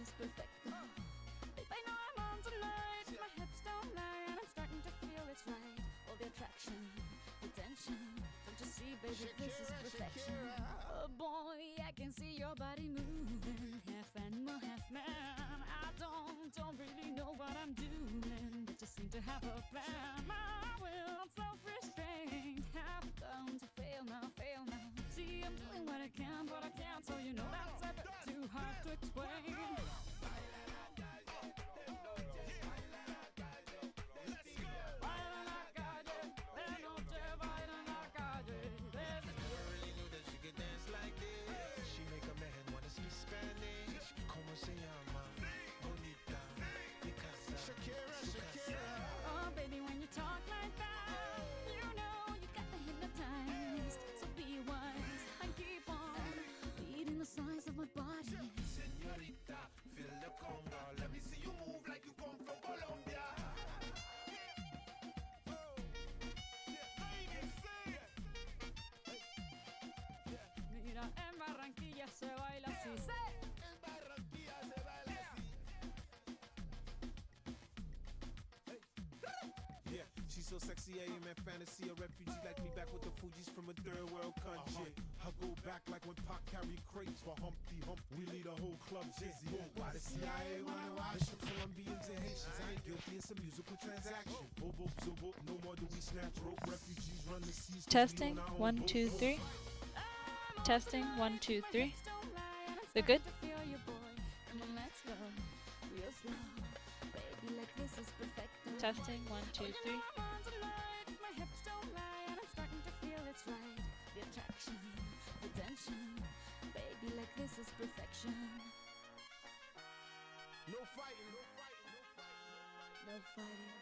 is perfecto. Babe, I know I'm on tonight. My hips don't lie, and I'm starting to feel it's right. All the attraction, the tension. Don't you see, baby, this is perfection. Oh boy, I can see your body moving, half animal, half man. I don't really know what I'm doing, but you seem to have a plan. My will, self-restraint, have come to fail now, fail now. See, I'm doing what I can, but I can't, so you know that's a bit too hard to explain. En Barranquilla se baila así. En Barranquilla se baila así. Yeah, she's so sexy, I am in fantasy. A refugee like me back with the Fugees from a third world country. I go back like when Pac carried crates for Humpty Hump. We lead a whole club dizzy. Why the CIA wanna watch the Colombians and Haitians? I ain't guilty, it's a musical transaction. Bobo, zobo, no more do we snatch rope. Refugees run the seas. Testing, 1, 2, 3. Testing, 1, 2, 3. Is it good? Testing, 1, 2, 3. My hips don't lie, and I'm starting to feel it's right. The attraction, the tension, baby, like this is perfection. No fighting, no fighting, no fighting. No fighting.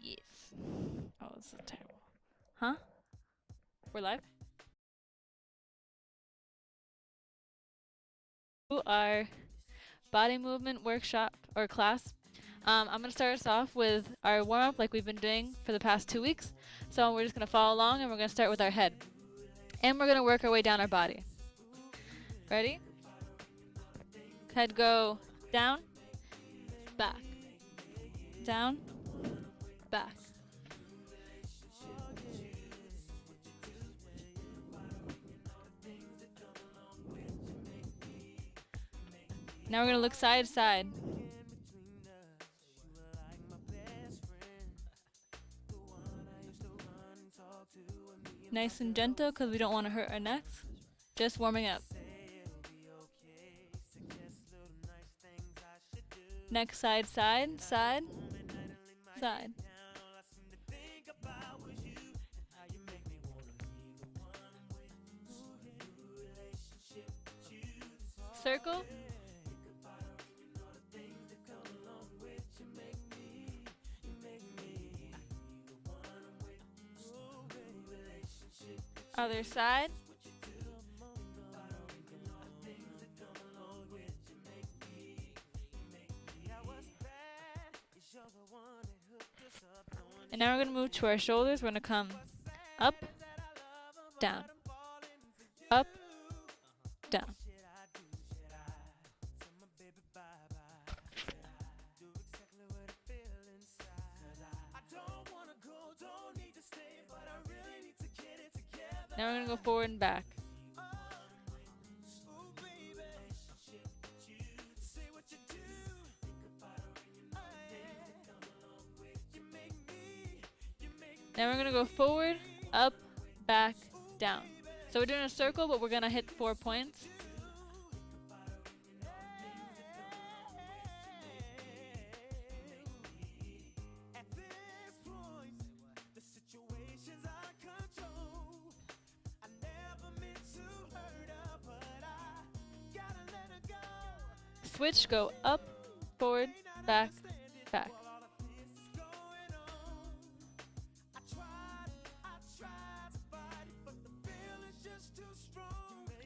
Yes. Oh, this is terrible. Huh? We're live? Our body movement workshop or class. I'm going to start us off with our warm-up like we've been doing for the past 2 weeks. So we're just going to follow along, and we're going to start with our head. And we're going to work our way down our body. Ready? Head go down, back, down, back. Now we're going to look side to side. Nice and gentle because we don't want to hurt our necks. Just warming up. Next side, side, side, side. Circle. Other side. And now we're going to move to our shoulders. We're going to come up, down, up, down. Now we're going to go forward and back. Now we're going to go forward, up, back, down. So we're doing a circle, but we're going to hit 4 points. Switch, go up, forward, back, back.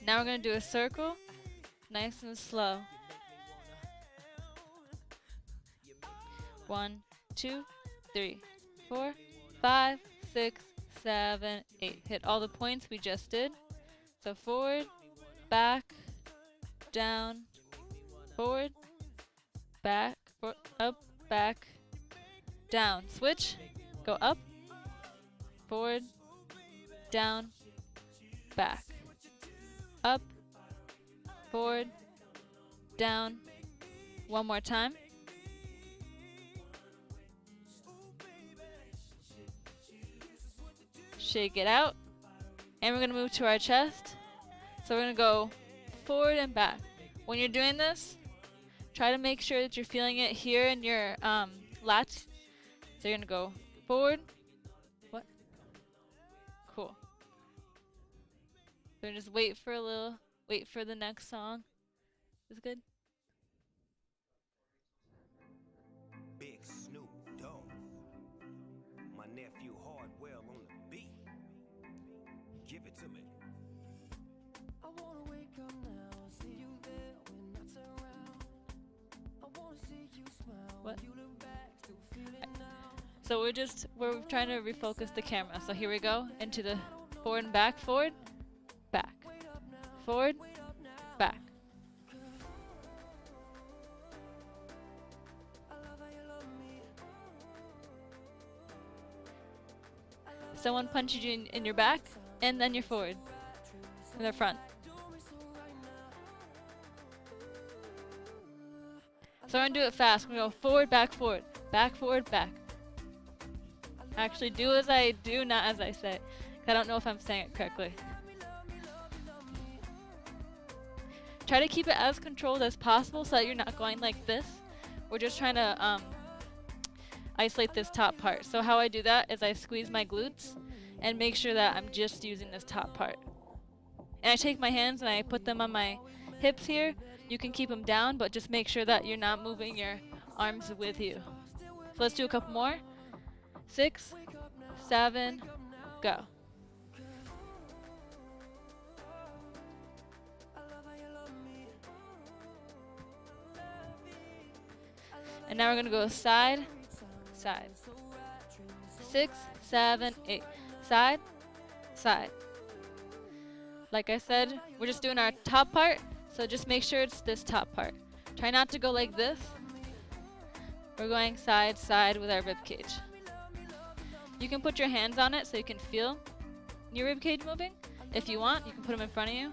Now we're going to do a circle, nice and slow. 1, 2, 3, 4, 5, 6, 7, 8. Hit all the points we just did. So forward, back, down, forward, back, up, back, down. Switch, go up, forward, down, back, up, forward, down. One more time. Shake it out. And we're going to move to our chest. So we're going to go forward and back. When you're doing this, try to make sure that you're feeling it here in your lats. So you're going to go forward. What? Cool. So just wait for a little, wait for the next song. Is it good? Big Snoop Dogg, my nephew Hardwell on the beat. Give it to me. I wanna wake up now, see you there when I turn around. I wanna see you smile. What? You look back, still feel it now. So we're trying to refocus the camera. So here we go into the forward and back, forward, back, forward, back. Someone punches you in your back, and then you're forward, in the front. So I'm gonna do it fast. We're gonna go forward, back, forward, back, forward, back. Actually, do as I do, not as I say. 'Cause I don't know if I'm saying it correctly. Try to keep it as controlled as possible so that you're not going like this. We're just trying to isolate this top part. So how I do that is I squeeze my glutes and make sure that I'm just using this top part. And I take my hands and I put them on my hips here. You can keep them down, but just make sure that you're not moving your arms with you. So let's do a couple more. 6, 7, go. And now we're gonna go side, side. 6, 7, 8. Side, side. Like I said, we're just doing our top part, so just make sure it's this top part. Try not to go like this. We're going side, side with our rib cage. You can put your hands on it so you can feel your rib cage moving. If you want, you can put them in front of you.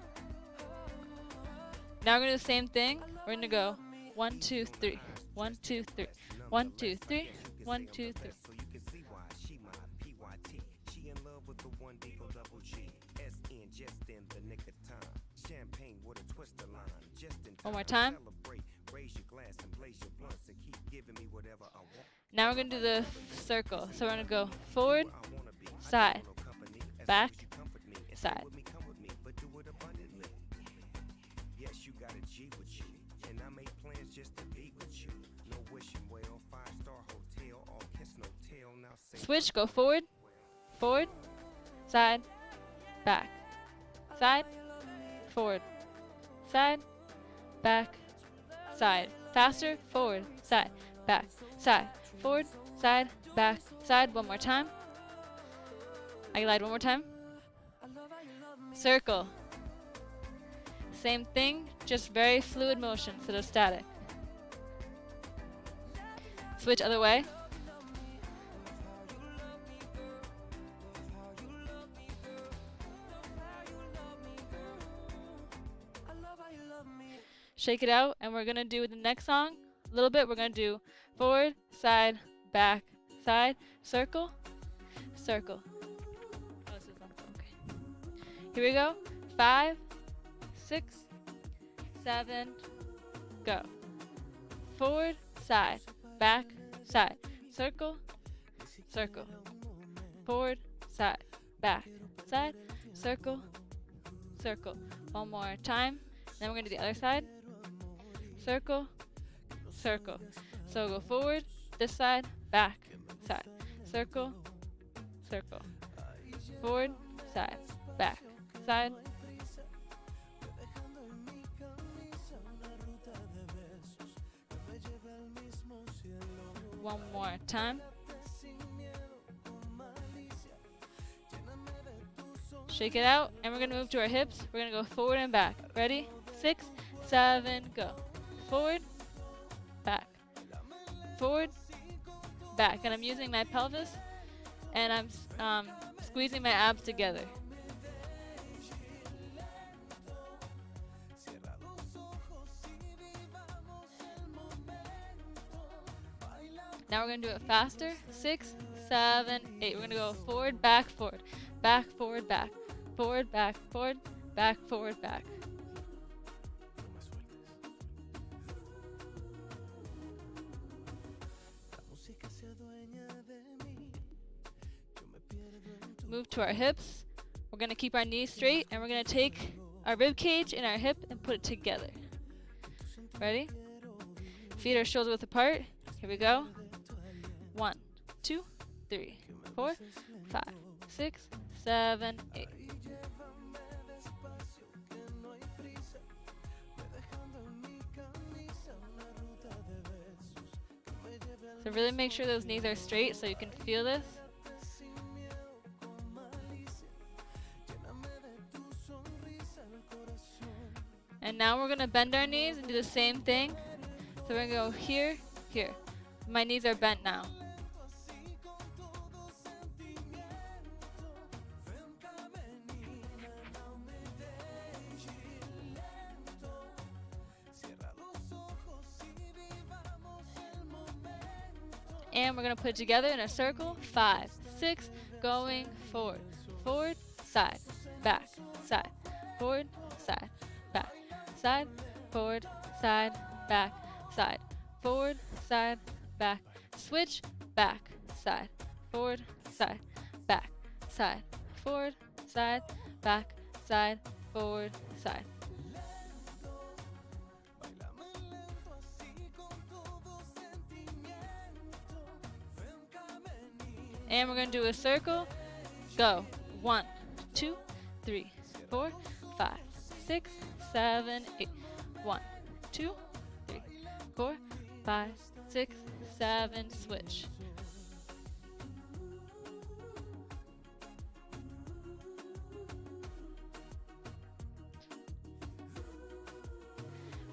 Now we're gonna do the same thing. We're gonna go 1, 2, 3. 1, 2, 3. 1, 2, 3. 1, 2, 3. One more time. Now we're going to do the circle. So we're going to go forward, side, back, side. Switch, go forward, forward, side, back, side, forward, side, back, side. Faster, forward, side, back, side, forward, side, back, side. One more time. I glide one more time. Circle. Same thing, just very fluid motion instead of static. Switch other way. Shake it out, and we're gonna do the next song a little bit. We're gonna do forward, side, back, side, circle, circle. Oh, this is okay. Here we go. 5, 6, 7, go. Forward, side, back, side, circle, circle. Forward, side, back, side, circle, circle. One more time. Then we're gonna do the other side. Circle, circle. So go forward, this side, back, side. Circle, circle. Forward, side, back, side. One more time. Shake it out, and we're gonna move to our hips. We're gonna go forward and back. Ready? 6, 7, go. Forward, back. Forward, back. And I'm using my pelvis, and I'm squeezing my abs together. Now we're gonna do it faster. 6, 7, 8. We're gonna go forward, back, forward, back, forward, back, forward, back, forward, back, forward, back. Move to our hips. We're gonna keep our knees straight, and we're gonna take our rib cage and our hip and put it together. Ready? Feet are shoulder width apart. Here we go. 1, 2, 3, 4, 5, 6, 7, 8. So really make sure those knees are straight so you can feel this. And now we're gonna bend our knees and do the same thing. So we're gonna go here, here. My knees are bent now. And we're gonna put it together in a circle. 5, 6, going forward. Forward, side, back, side, forward, side, back, side, forward, side, back, side, forward, side, back, switch, back, side, forward, side, back, side, forward, side, back, side, forward, side. And we're going to do a circle. Go. 1, 2, 3, 4, 5, 6, 7, 8. 1, 2, 3, 4, 5, 6, 7. Switch.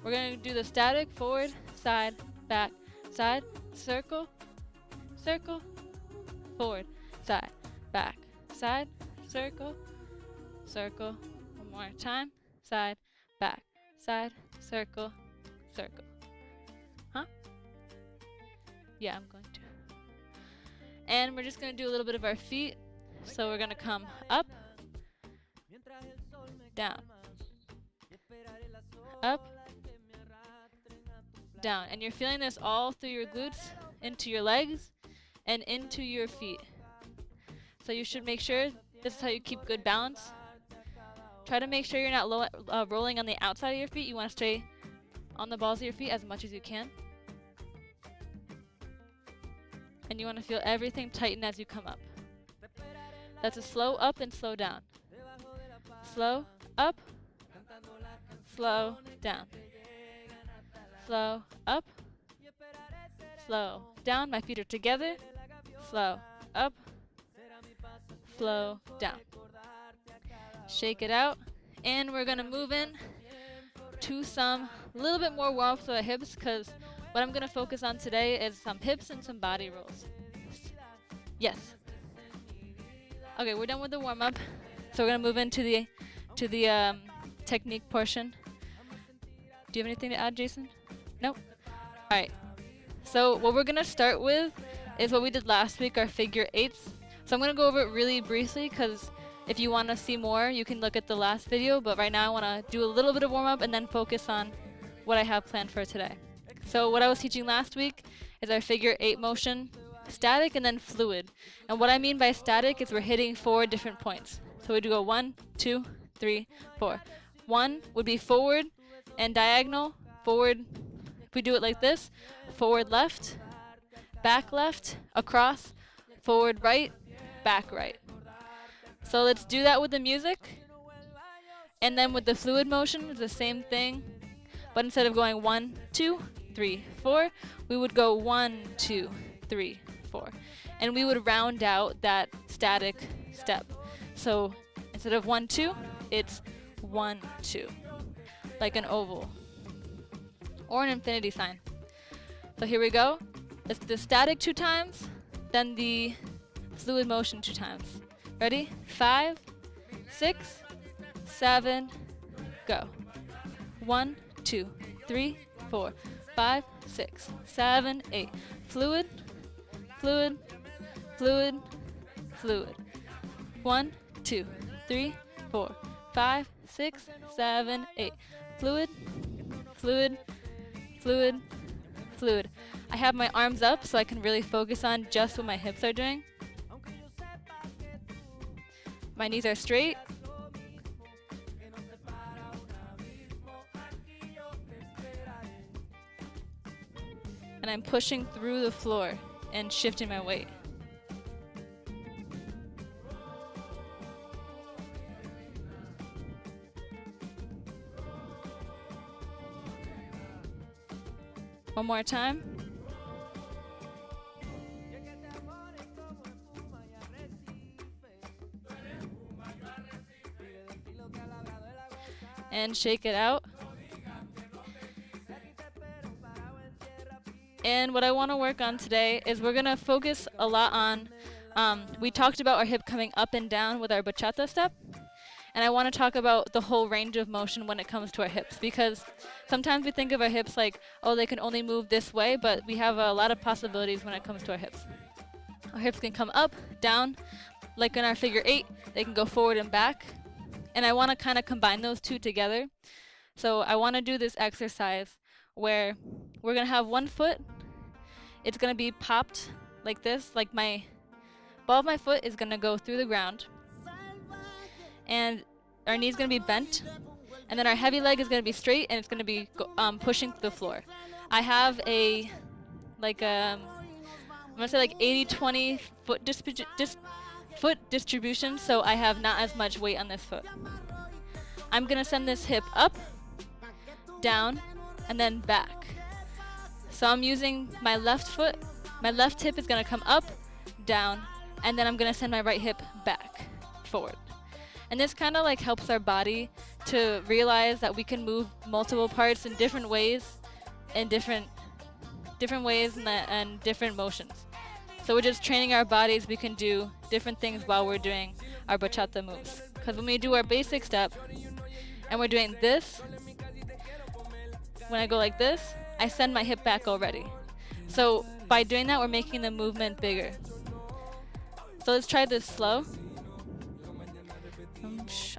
We're going to do the static forward, side, back, side, circle, circle, forward, side, back, side, circle, circle. One more time. Side, back, side, circle, circle. Huh? Yeah, I'm going to. And we're just going to do a little bit of our feet. So we're going to come up, down, up, down. And you're feeling this all through your glutes, into your legs, and into your feet. So you should make sure this is how you keep good balance. Try to make sure you're not rolling on the outside of your feet. You want to stay on the balls of your feet as much as you can. And you want to feel everything tighten as you come up. That's a slow up and slow down. Slow up, slow down. Slow up, slow down. My feet are together. Slow up, slow down. Shake it out, and we're gonna move in to some little bit more warm up for the hips, because what I'm gonna focus on today is some hips and some body rolls. Yes. Okay, we're done with the warm up, so we're gonna move into the technique portion. Do you have anything to add, Jason? Nope. All right. So what we're gonna start with is what we did last week, our figure eights. So I'm gonna go over it really briefly, because if you want to see more, you can look at the last video, but right now I want to do a little bit of warm up and then focus on what I have planned for today. So what I was teaching last week is our figure 8 motion, static and then fluid. And what I mean by static is we're hitting 4 different points. So we do go 1, 2, 3, 4. 1 would be forward and diagonal, forward, if we do it like this, forward left, back left, across, forward right, back right. So let's do that with the music. And then with the fluid motion, it's the same thing. But instead of going 1, 2, 3, 4, we would go 1, 2, 3, 4. And we would round out that static step. So instead of 1, 2, it's 1, 2, like an oval or an infinity sign. So here we go. Let's do the static 2 times, then the fluid motion 2 times. Ready? 5, 6, 7, go. 1, 2, 3, 4, 5, 6, 7, 8. Fluid, fluid, fluid, fluid. 1, 2, 3, 4, 5, 6, 7, 8. Fluid, fluid, fluid, fluid. I have my arms up so I can really focus on just what my hips are doing. My knees are straight. And I'm pushing through the floor and shifting my weight. One more time. And shake it out. And what I want to work on today is we're going to focus a lot on, we talked about our hip coming up and down with our bachata step. And I want to talk about the whole range of motion when it comes to our hips, because sometimes we think of our hips like, oh, they can only move this way, but we have a lot of possibilities when it comes to our hips. Our hips can come up, down, like in our figure 8, they can go forward and back. And I want to kind of combine those two together. So I want to do this exercise where we're going to have one foot, it's going to be popped like this, like my ball of my foot is going to go through the ground. And our knee's going to be bent, and then our heavy leg is going to be straight, and it's going to be pushing through the floor. I have a, like I'm going to say like 80-20 foot distribution, so I have not as much weight on this foot. I'm going to send this hip up, down, and then back. So I'm using my left foot, my left hip is going to come up, down, and then I'm going to send my right hip back, forward. And this kind of like helps our body to realize that we can move multiple parts in different ways, and different ways and different motions. So we're just training our bodies. We can do different things while we're doing our bachata moves. Because when we do our basic step, and we're doing this, when I go like this, I send my hip back already. So by doing that, we're making the movement bigger. So let's try this slow.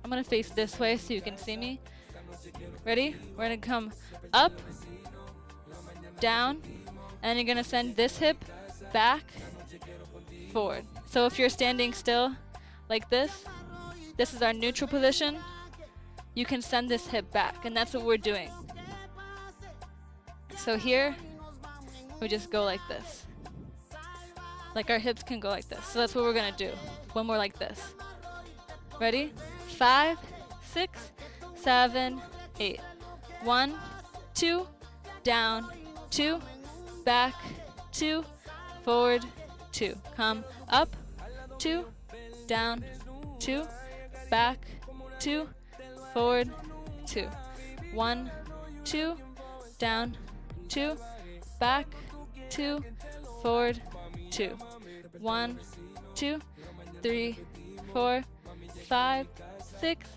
I'm going to face this way so you can see me. Ready? We're going to come up, down, and you're going to send this hip back, forward. So if you're standing still like this is our neutral position, you can send this hip back, and that's what we're doing. So here, we just go like this. Like our hips can go like this. So that's what we're going to do when we're like this. Ready? 5, 6, 7, 8. 1, 2, down, 2, back, 2, forward, 2. Come up, 2, down, 2, back, 2, forward, 2. 1, 2, down, 2, back, 2, forward, 2. 1, 2, 3, 4, 5, 6,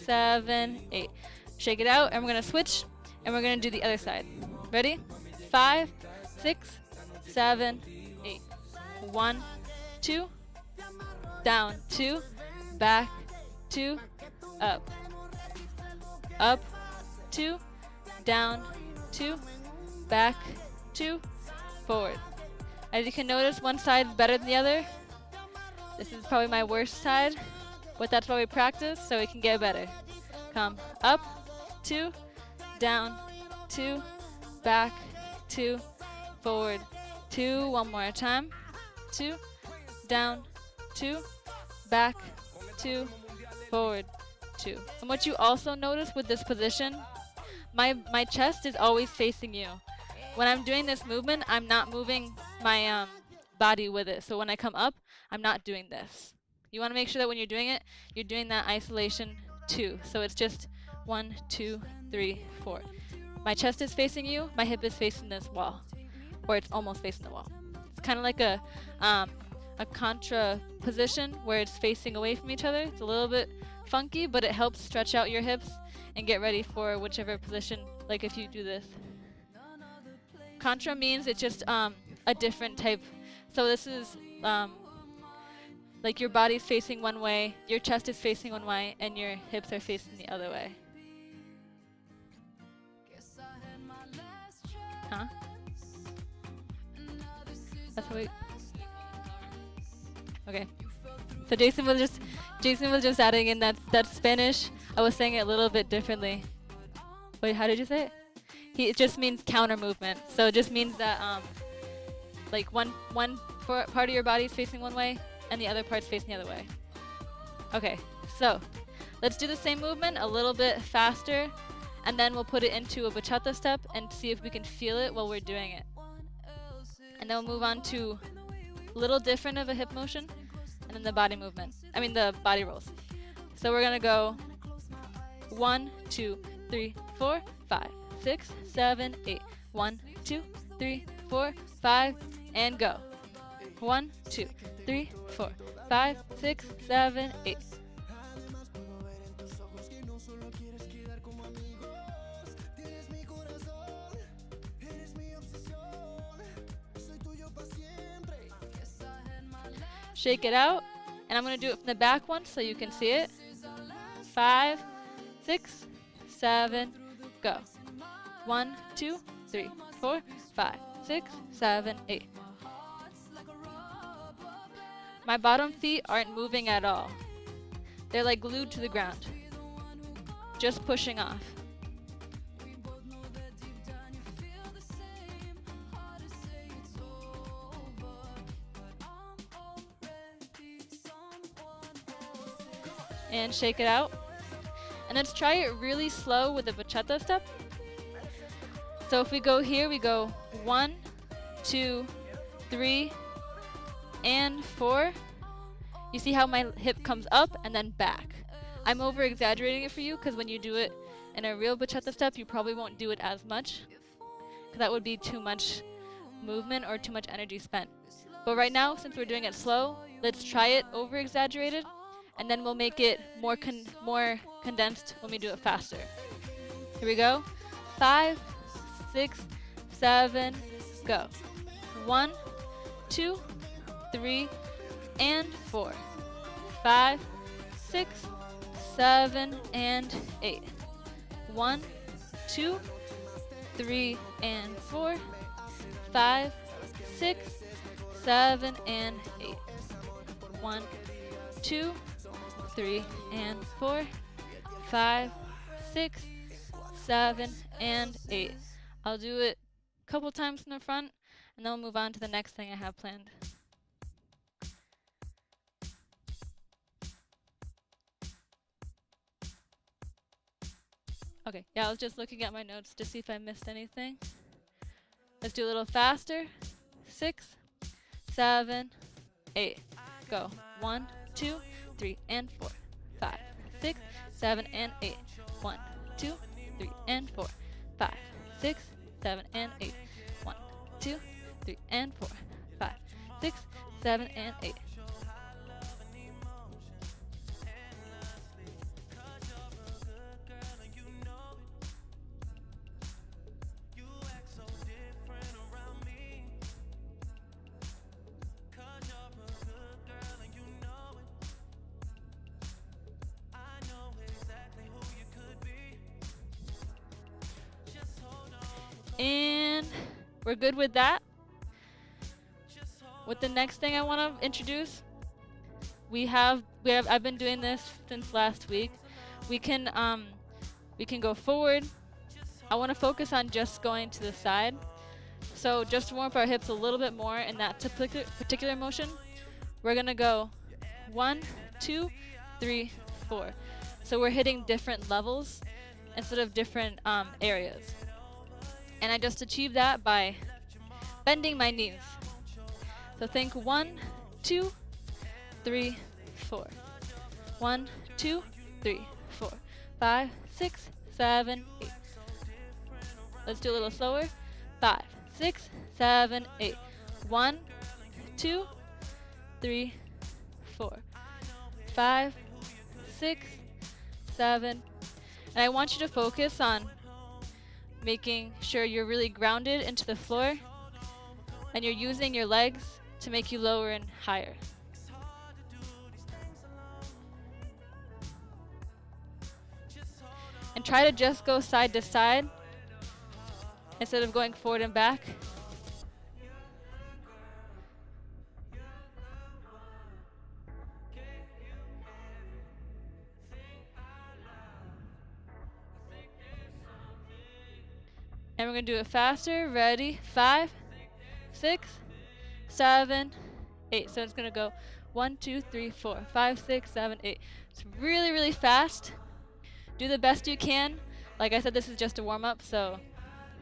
7, 8. Shake it out, and we're going to switch, and we're going to do the other side. Ready? 5, 6, 7, 8. 1, 2, down, 2, back, 2, up. Up, 2, down, 2, back, 2, forward. As you can notice, one side is better than the other. This is probably my worst side, but that's why we practice, so we can get better. Come up, 2, down, 2, back, 2, forward, 2. One more time. 2, down, 2, back, 2, forward, 2. And what you also notice with this position, my chest is always facing you. When I'm doing this movement, I'm not moving my body with it. So when I come up, I'm not doing this. You want to make sure that when you're doing it, you're doing that isolation 2. So it's just 1, 2, 3, 4. My chest is facing you, my hip is facing this wall, or it's almost facing the wall. It's kind of like a contra position where it's facing away from each other. It's a little bit funky, but it helps stretch out your hips and get ready for whichever position, like if you do this. Contra means it's just a different type. So this is like your body's facing one way, your chest is facing one way, and your hips are facing the other way. Huh? That's how we... Okay. So Jason was just adding in that's Spanish. I was saying it a little bit differently. Wait, how did you say it? It just means counter movement. So it just means that like one part of your body is facing one way and the other part's facing the other way. Okay. So let's do the same movement a little bit faster, and then we'll put it into a bachata step and see if we can feel it while we're doing it. And then we'll move on to a little different of a hip motion, and then the body movement. I mean the body rolls. So we're gonna go 1, 2, 3, 4, 5, 6, 7, 8. 1, 2, 3, 4, 5, and go. 1, 2, 3, 4, 5, 6, 7, 8. Shake it out, and I'm going to do it from the back one so you can see it. 5, 6, 7, go. 1, 2, 3, 4, 5, 6, 7, 8. My bottom feet aren't moving at all. They're like glued to the ground, just pushing off. And shake it out. And let's try it really slow with the bachata step. So if we go here, we go 1, 2, 3, and 4. You see how my hip comes up and then back. I'm over exaggerating it for you because when you do it in a real bachata step, you probably won't do it as much, because that would be too much movement or too much energy spent. But right now, since we're doing it slow, let's try it over exaggerated, and then we'll make it more condensed when we do it faster. Here we go. 5, 6, 7, go. 1, 2, 3, and 4. 5, 6, 7, and 8. 1, 2, 3, and 4. 5, 6, 7, and 8. 1, 2, 3, and 4. 5, 6, 7, and 8. I'll do it a couple times in the front, and then we'll move on to the next thing I have planned. Okay, yeah, I was just looking at my notes to see if I missed anything. Let's do a little faster. 6, 7, 8. Go. 1, 2, 3, and 4. 5, 6, 7, and 8. 1, 2, 3, and 4. 5, 6, 7, and 8. 1, 2, 3, and 4. 5, 6, 7, and 8. And we're good with that. With the next thing I want to introduce, I've been doing this since last week. We can go forward. I want to focus on just going to the side. So just to warm up our hips a little bit more in that particular motion, we're gonna go 1, 2, 3, 4. So we're hitting different levels instead of different areas. And I just achieved that by bending my knees. So think 1, 2, 3, 4. 1, 2, 3, 4, 5, 6, 7, 8. Let's do a little slower. 5, 6, 7, 8. 1, 2, 3, 4, 5, 6, 7. And I want you to focus on making sure you're really grounded into the floor and you're using your legs to make you lower and higher. And try to just go side to side instead of going forward and back. And we're going to do it faster. Ready? 5, 6, 7, 8. So it's going to go 1, 2, 3, 4, 5, 6, 7, 8. It's really, really fast. Do the best you can. Like I said, this is just a warm-up, so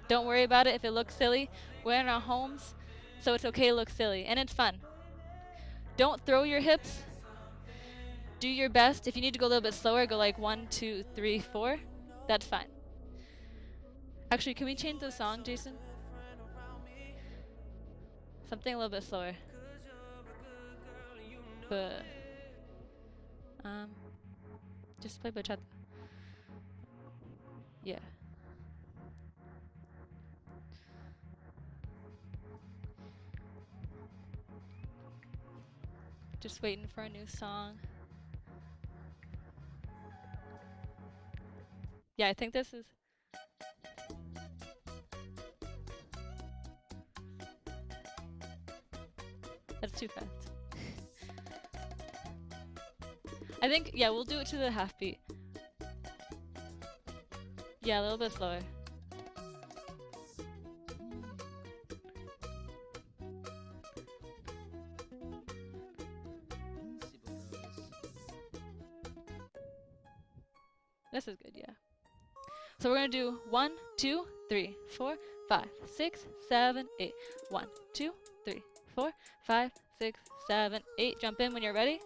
don't worry about it if it looks silly. We're in our homes, so it's okay to look silly, and it's fun. Don't throw your hips. Do your best. If you need to go a little bit slower, go like 1, 2, 3, 4. That's fine. Actually, can we change the song, Jason? Something a little bit slower. But just play bachata. Yeah. Just waiting for a new song. Yeah, I think this is. That's too fast. I think, yeah, we'll do it to the half beat. Yeah, a little bit slower. This is good, yeah. So we're gonna do 1, 2, 3, 4, 5, 6, 7, 8. 1, 2, 3, 4, 5, 6, 7, 8. Jump in when you're ready.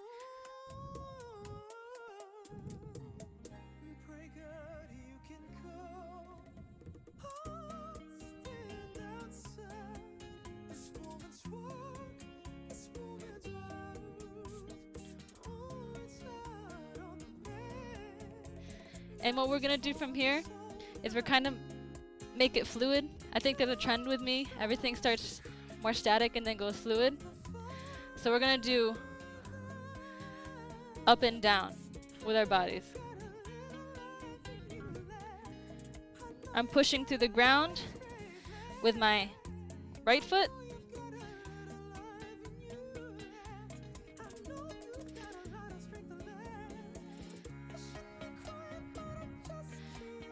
And what we're gonna do from here is we're kind of make it fluid. I think there's a trend with me. Everything starts more static and then goes fluid. So we're gonna do up and down with our bodies. I'm pushing through the ground with my right foot.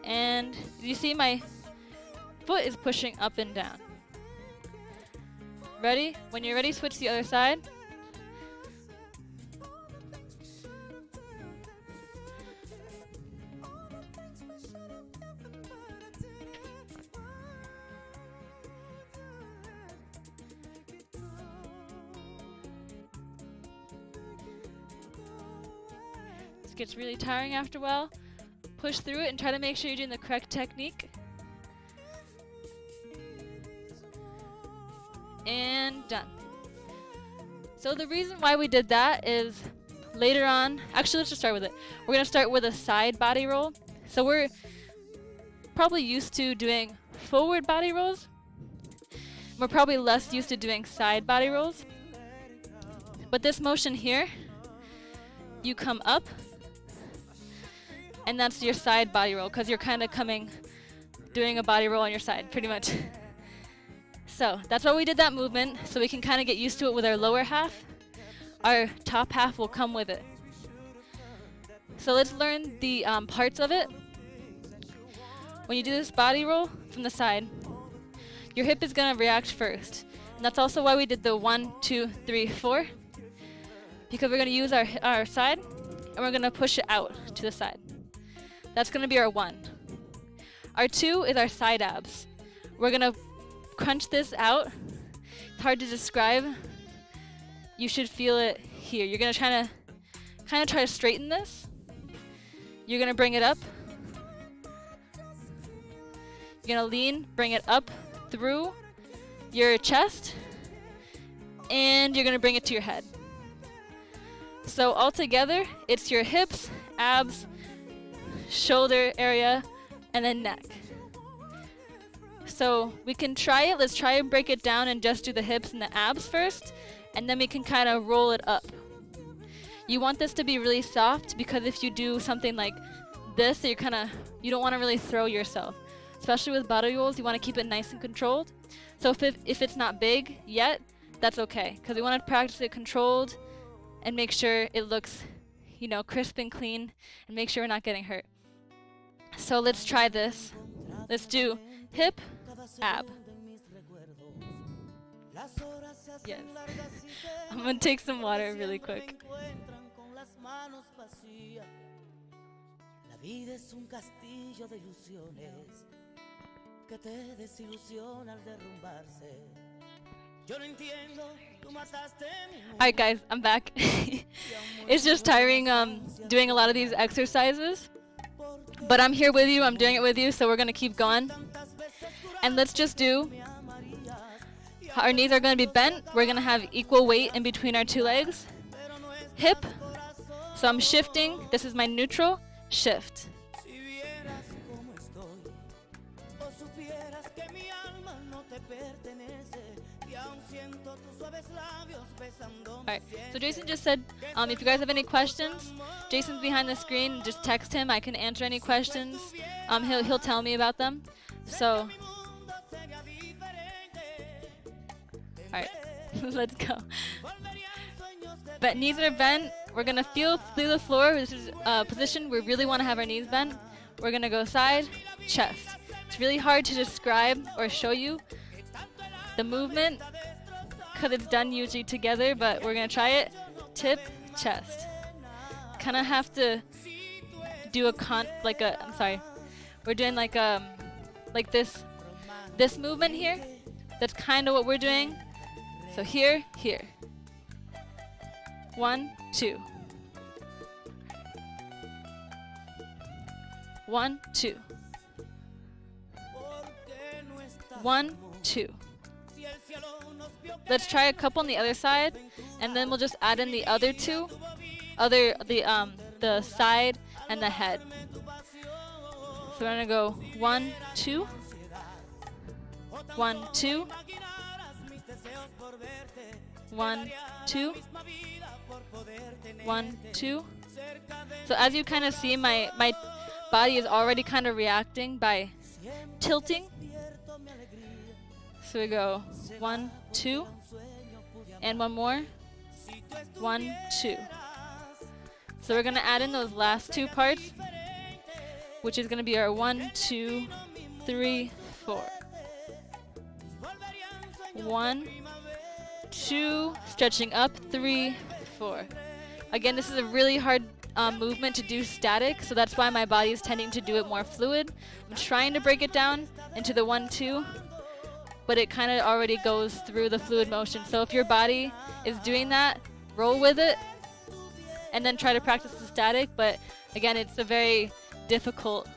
And you see my foot is pushing up and down. Ready? When you're ready, switch to the other side. This gets really tiring after a while. Push through it and try to make sure you're doing the correct technique. And done. So the reason why we did that is later on, actually let's just start with it. We're gonna start with a side body roll. So we're probably used to doing forward body rolls. We're probably less used to doing side body rolls. But this motion here, you come up, and that's your side body roll, because you're kind of doing a body roll on your side, pretty much. So that's why we did that movement, so we can kind of get used to it with our lower half. Our top half will come with it. So let's learn the parts of it. When you do this body roll from the side, your hip is going to react first. And that's also why we did the 1, 2, 3, 4. Because we're going to use our side, and we're going to push it out to the side. That's going to be our 1. Our 2 is our side abs. We're going to crunch this out. It's hard to describe. You should feel it here. You're going to try to kind of try to straighten this. You're gonna bring it up. You're gonna lean, bring it up through your chest, and you're gonna bring it to your head. So all together, it's your hips, abs, shoulder area, and then neck. So we can try it. Let's try and break it down and just do the hips and the abs first, and then we can kind of roll it up. You want this to be really soft, because if you do something like this, you don't want to really throw yourself. Especially with body rolls, you want to keep it nice and controlled. So if it's not big yet, that's okay, because we want to practice it controlled and make sure it looks, you know, crisp and clean, and make sure we're not getting hurt. So let's try this. Let's do hip, ab. Yes. I'm gonna take some water really quick. Alright guys, I'm back. It's just tiring doing a lot of these exercises. But I'm here with you, I'm doing it with you, so we're gonna keep going. And let's just do, our knees are gonna be bent, we're gonna have equal weight in between our two legs. Hip, so I'm shifting, this is my neutral, shift. Alright, so Jason just said, if you guys have any questions, Jason's behind the screen, just text him, I can answer any questions. He'll tell me about them. So, alright, let's go. But knees are bent, we're gonna feel through the floor. This is a position we really wanna have our knees bent. We're gonna go side, chest. It's really hard to describe or show you the movement, because it's done usually together, but we're gonna try it. Tip, chest. Kind of have to do we're doing like this movement here. That's kind of what we're doing. So here. 1, 2. 1, 2. 1, 2. Let's try a couple on the other side, and then we'll just add in the other two, the side and the head. So we're gonna go 1, 2, 1, 2, 1, 2, 1, 2. So as you kind of see, my body is already kind of reacting by tilting. So we go 1, 2, and one more, 1, 2. So we're gonna add in those last two parts, which is gonna be our 1, 2, 3, 4. 1, 2, stretching up, 3, 4. Again, this is a really hard movement to do static, so that's why my body is tending to do it more fluid. I'm trying to break it down into the 1, 2, but it kind of already goes through the fluid motion. So if your body is doing that, roll with it, and then try to practice the static. But again, it's a very difficult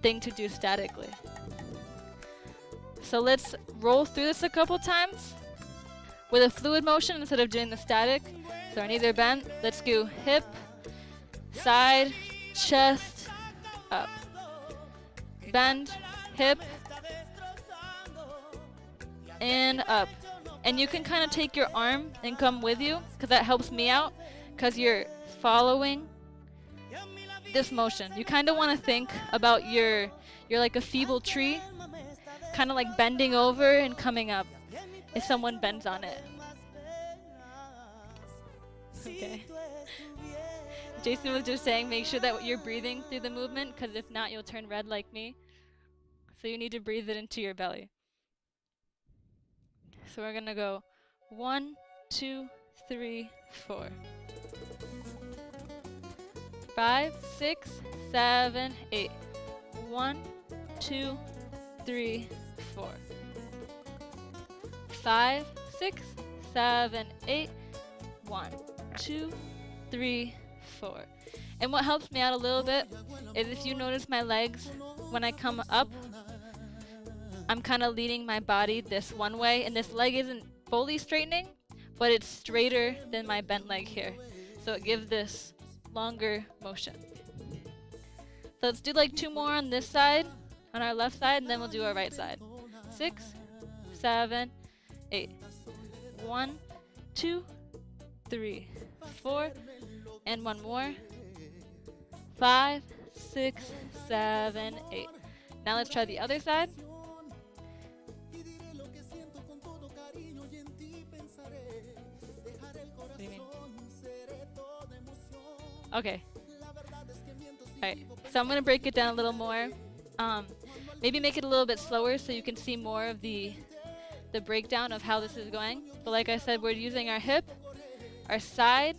thing to do statically. So let's roll through this a couple times with a fluid motion instead of doing the static. So our knees are bent. Let's go hip, side, chest, up. Bend, hip, and up. And you can kind of take your arm and come with you, because that helps me out, because you're following this motion. You kind of want to think about you're like a feeble tree, kind of like bending over and coming up if someone bends on it. Okay. Jason was just saying, make sure that you're breathing through the movement, because if not, you'll turn red like me. So you need to breathe it into your belly. So we're gonna go 1, 2, 3, 4. 5, 6, 7, 8. 1, 2, 3, 4. 5, 6, 7, 8. 1, 2, 3, 4. And what helps me out a little bit is if you notice my legs, when I come up, I'm kind of leaning my body this one way, and this leg isn't fully straightening, but it's straighter than my bent leg here. So it gives this longer motion. So let's do like 2 more on this side, on our left side, and then we'll do our right side. 6, 7, 8. 1, 2, 3, 4, and 1 more. 5, 6, 7, 8. Now let's try the other side. What do you mean? Okay. Alright, so I'm going to break it down a little more. Maybe make it a little bit slower so you can see more of the breakdown of how this is going. But like I said, we're using our hip, our side,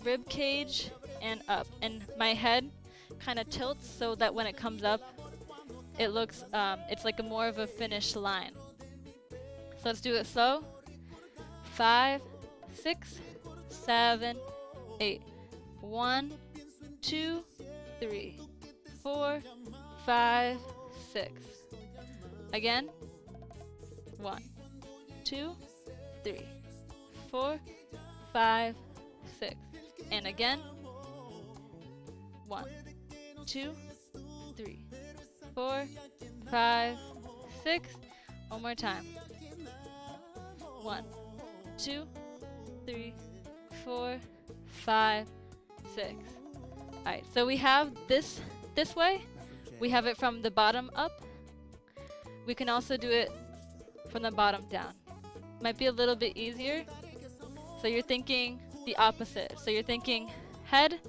rib cage, and up. And my head kind of tilts so that when it comes up, it looks, it's like a more of a finished line. So let's do it slow. 5, 6, 7, 8. 1, 2, 3, 4, 5, 6. Again. 1, 2, 3, 4, 5, 6. And again. 1, 2, 3, 4, 5, 6. One more time. 1, 2, 3, 4, 5, 6. Alright, so we have this way. We have it from the bottom up. We can also do it from the bottom down. Might be a little bit easier. So you're thinking the opposite. So you're thinking head,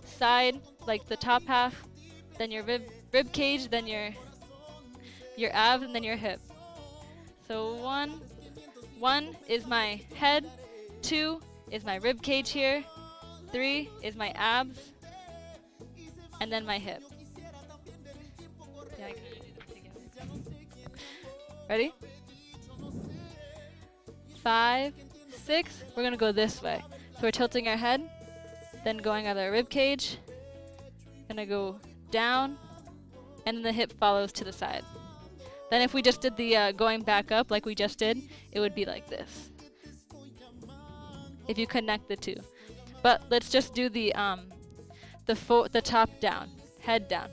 side, like the top half, then your rib cage, then your abs, and then your hip. So 1 is my head, 2 is my rib cage here, 3 is my abs, and then my hip. Yeah, I can do this together. Ready? 5, 6. We're gonna go this way. So we're tilting our head, then going on our rib cage. Gonna go down, and then the hip follows to the side. Then if we just did the going back up like we just did, it would be like this. If you connect the two. But let's just do the top down, head down.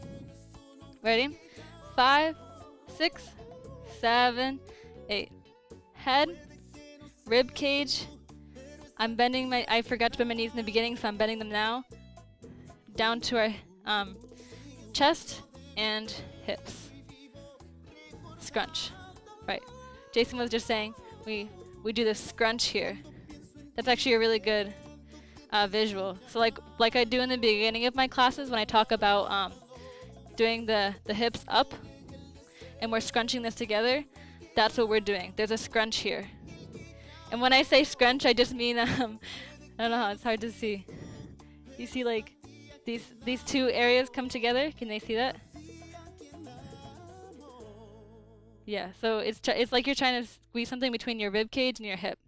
Ready? 5, 6, 7, 8. Head, rib cage. I'm bending I forgot to bend my knees in the beginning, so I'm bending them now. Down to our chest and hips. Scrunch. Right. Jason was just saying we do this scrunch here. That's actually a really good visual. So like I do in the beginning of my classes when I talk about doing the hips up and we're scrunching this together, that's what we're doing. There's a scrunch here. And when I say scrunch, I just mean I don't know how it's hard to see. You see like these two areas come together? Can they see that? Yeah, so it's like you're trying to squeeze something between your rib cage and your hip.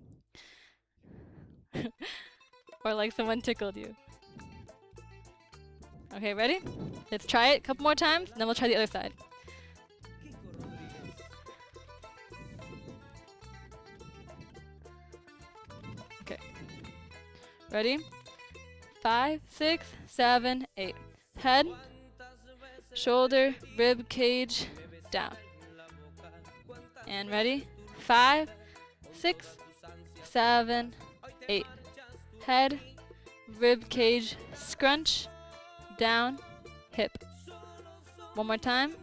Or like someone tickled you. Okay, ready? Let's try it a couple more times, and then we'll try the other side. Okay. Ready? 5, 6, 7, 8. Head, shoulder, rib cage, down. And ready? 5, 6, 7, 8. Head, rib cage, scrunch, down, hip. One more time.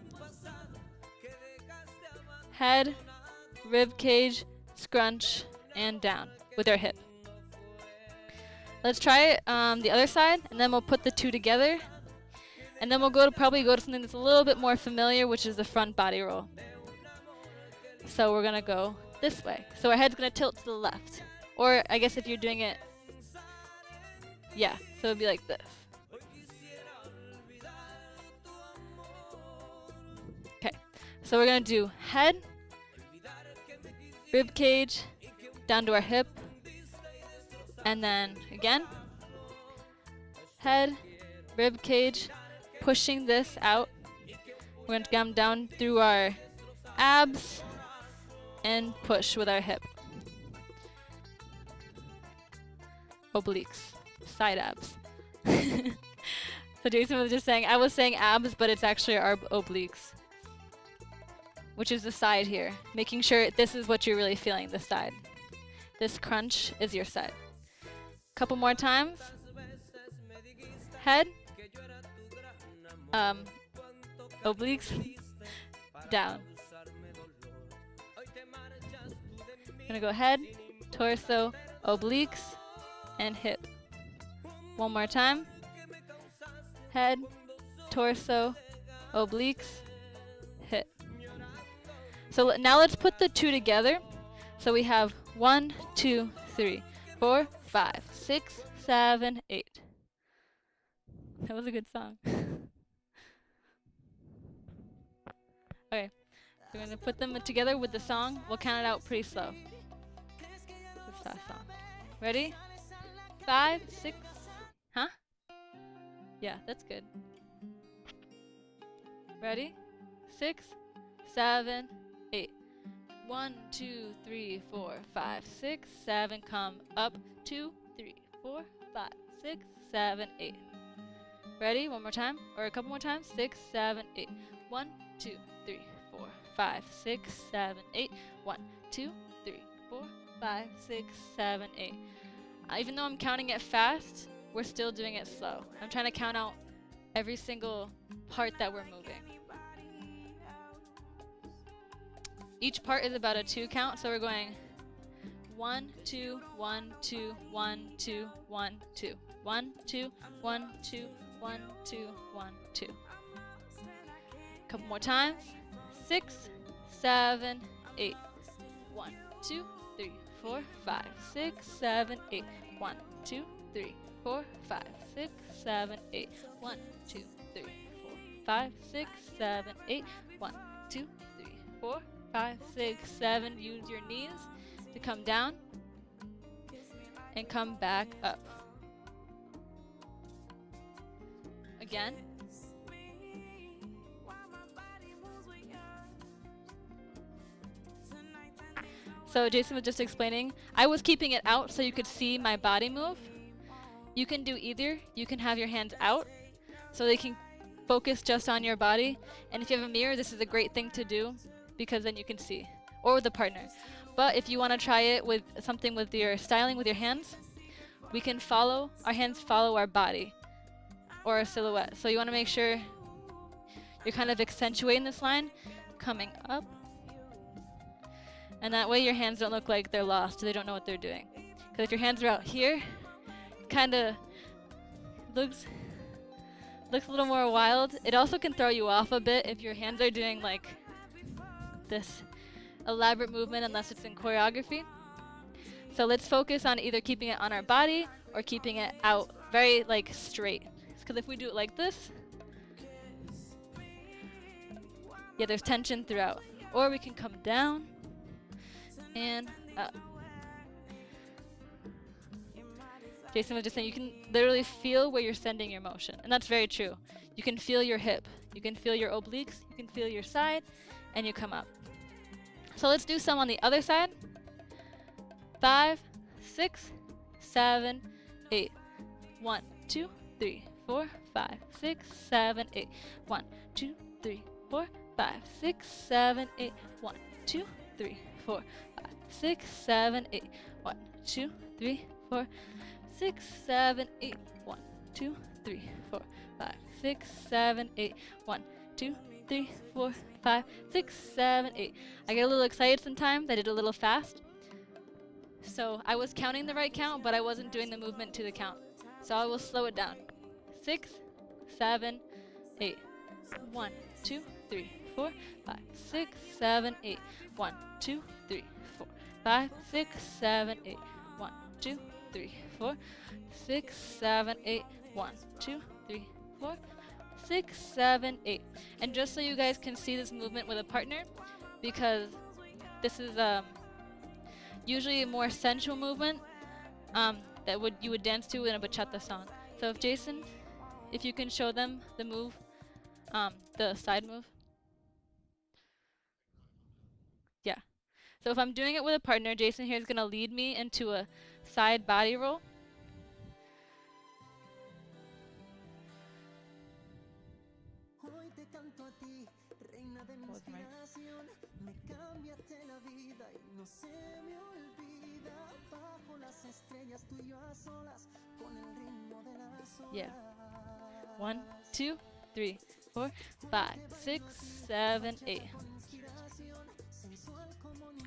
Head, rib cage, scrunch, and down with our hip. Let's try it the other side, and then we'll put the two together. And then we'll probably go to something that's a little bit more familiar, which is the front body roll. So we're gonna go this way. So our head's gonna tilt to the left. Or I guess if you're doing it, yeah, so it'd be like this. Okay, so we're gonna do head, rib cage, down to our hip, and then again, head, rib cage, pushing this out. We're going to come down through our abs and push with our hip. Obliques, side abs. So Jason was just saying, I was saying abs, but it's actually our obliques, which is the side here. Making sure this is what you're really feeling, the side. This crunch is your side. Couple more times. Head, obliques, down. I'm gonna go head, torso, obliques, and hip. One more time. Head, torso, obliques, hip. So now let's put the two together. So we have 1, 2, 3, 4, 5, 6, 7, 8. That was a good song. Okay, we're gonna put them together with the song. We'll count it out pretty slow. It's a fast song. Ready? 5, 6. Huh? Yeah, that's good. Ready? 6, 7, 8. 1, 2, 3, 4, 5, 6, 7. Come up. 2, 3, 4, 5, 6, 7, 8. Ready? One more time, or a couple more times. 6, 7, 8. 1, 2, 3, 4, 5, 6, 7, 8. 1, 2, 3, 4, 5, 6, 7, 8. Even though I'm counting it fast, we're still doing it slow. I'm trying to count out every single part that we're moving. Each part is about a 2 count, so we're going 1, 2, 1, 2, 1, 2, 1, 2, 1, 2, 1, 2, 1, 2, 1, 2. Couple more times. 6, 7, 8. 1, 2, 3, 4, 5, 6, 7, 8. 1, 2, 3, 4, 5, 6, 7, 8. 1, 2, 3, 4, 5, 6, 7, 8. 1, 2, 3, 4, 5, 6, 7. Use your knees to come down and come back up. Again. So Jason was just explaining, I was keeping it out so you could see my body move. You can do either. You can have your hands out so they can focus just on your body. And if you have a mirror, this is a great thing to do because then you can see. Or with a partner. But if you want to try it with something with your styling with your hands, we can follow, our hands follow our body or a silhouette. So you want to make sure you're kind of accentuating this line, coming up. And that way your hands don't look like they're lost, they don't know what they're doing. Because if your hands are out here, it kind of looks a little more wild. It also can throw you off a bit if your hands are doing like this elaborate movement unless it's in choreography. So let's focus on either keeping it on our body or keeping it out very like straight. Because if we do it like this, yeah, there's tension throughout. Or we can come down and up. Jason was just saying you can literally feel where you're sending your motion. And that's very true. You can feel your hip. You can feel your obliques. You can feel your side. And you come up. So let's do some on the other side. 5, 6, 7, 8. 1, 2, 3, 4, 5, 6, 7, 8. 1, 2, 3, 4, 5, 6, 7, 8. 1, 2, 3, 4, 5, 6, 7, 8. 1, 2, 3, 4, 6, 7, 8. 1, 2, 3, 4, 5, 6, 7, 8. 1, 2, 3, 4, 5, 6, 7, 8. I get a little excited sometimes. I did a little fast. So I was counting the right count, but I wasn't doing the movement to the count. So I will slow it down. 6, 7, 8. 1, 2, 3, 4, 5, 6, 7, 8. 1, 2, 3, 4, 5, 6, 7, 8. 1, 2, 3, 4, 6, 7, 8. 1, 2, 3, 4, 6, 7, 8. And just so you guys can see this movement with a partner, because this is usually a more sensual movement that you would dance to in a bachata song. So if Jason if you can show them the move, the side move. Yeah. So if I'm doing it with a partner, Jason here is going to lead me into a side body roll. Yeah. 1, 2, 3, 4, 5, 6, 7, 8.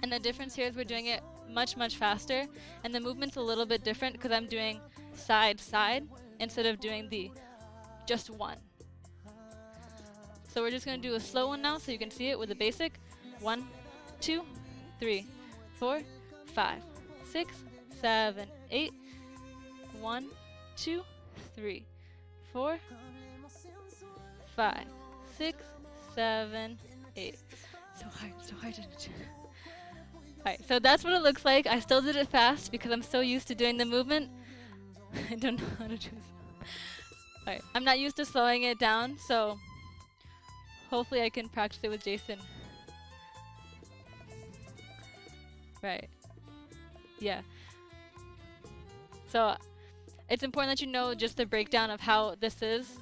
And the difference here is we're doing it much, much faster. And the movement's a little bit different because I'm doing side, side instead of doing the just one. So we're just going to do a slow one now so you can see it with the basic. 1, 2, 3, 4, 5, 6, 7, 8. 1, 2, 3, 4, 5, 6, 7, 8. So hard to do. Alright, so that's what it looks like. I still did it fast because I'm so used to doing the movement. I don't know how to do this. Alright, I'm not used to slowing it down, so hopefully I can practice it with Jason. Right. Yeah. So it's important that you know just the breakdown of how this is.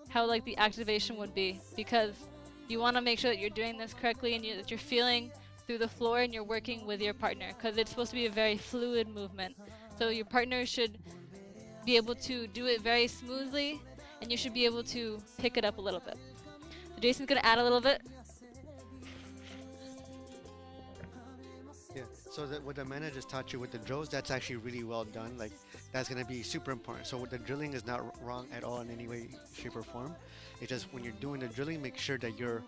How like the activation would be, because you want to make sure that you're doing this correctly and that you're feeling through the floor and you're working with your partner, because it's supposed to be a very fluid movement. So your partner should be able to do it very smoothly and you should be able to pick it up a little bit. So Jason's going to add a little bit. Yeah, so that what Amanda just taught you with the drills, that's actually really well done. Like, that's going to be super important. So the drilling is not wrong at all in any way, shape, or form. It's just when you're doing the drilling, make sure that you're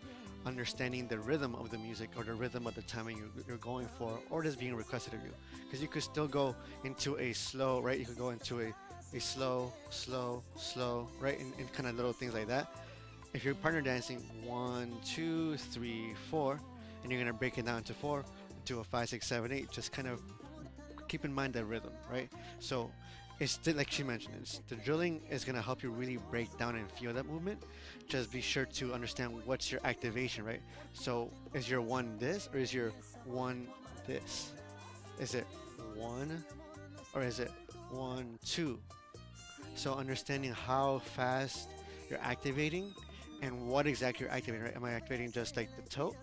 understanding the rhythm of the music or the rhythm of the timing you're going for, or that's being requested of you. Because you could still go into a slow, right? You could go into a slow, slow, slow, right? And kind of little things like that. If you're partner dancing 1, 2, 3, 4, and you're going to break it down to 4, to a 5, 6, 7, 8, just kind of keep in mind that rhythm, right? So it's still, like she mentioned, the drilling is going to help you really break down and feel that movement. Just be sure to understand what's your activation, right? So is your 1 this, or is your 1 this? Is it 1, or is it 1, 2? So understanding how fast you're activating and what exactly you're activating, right? Am I activating just like the toe,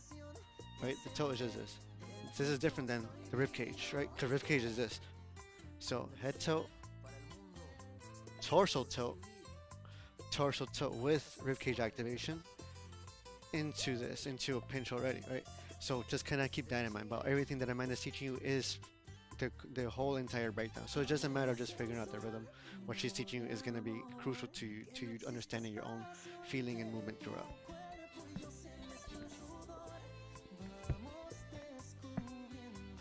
right? The toe is just this. This is different than the rib cage, right? Because rib cage is this. So head toe, torso toe with rib cage activation into this, into a pinch already, right? So just kind of keep that in mind. But everything that Amanda's teaching you is the whole entire breakdown. So it's just a matter of just figuring out the rhythm. What she's teaching you is going to be crucial to you understanding your own feeling and movement throughout.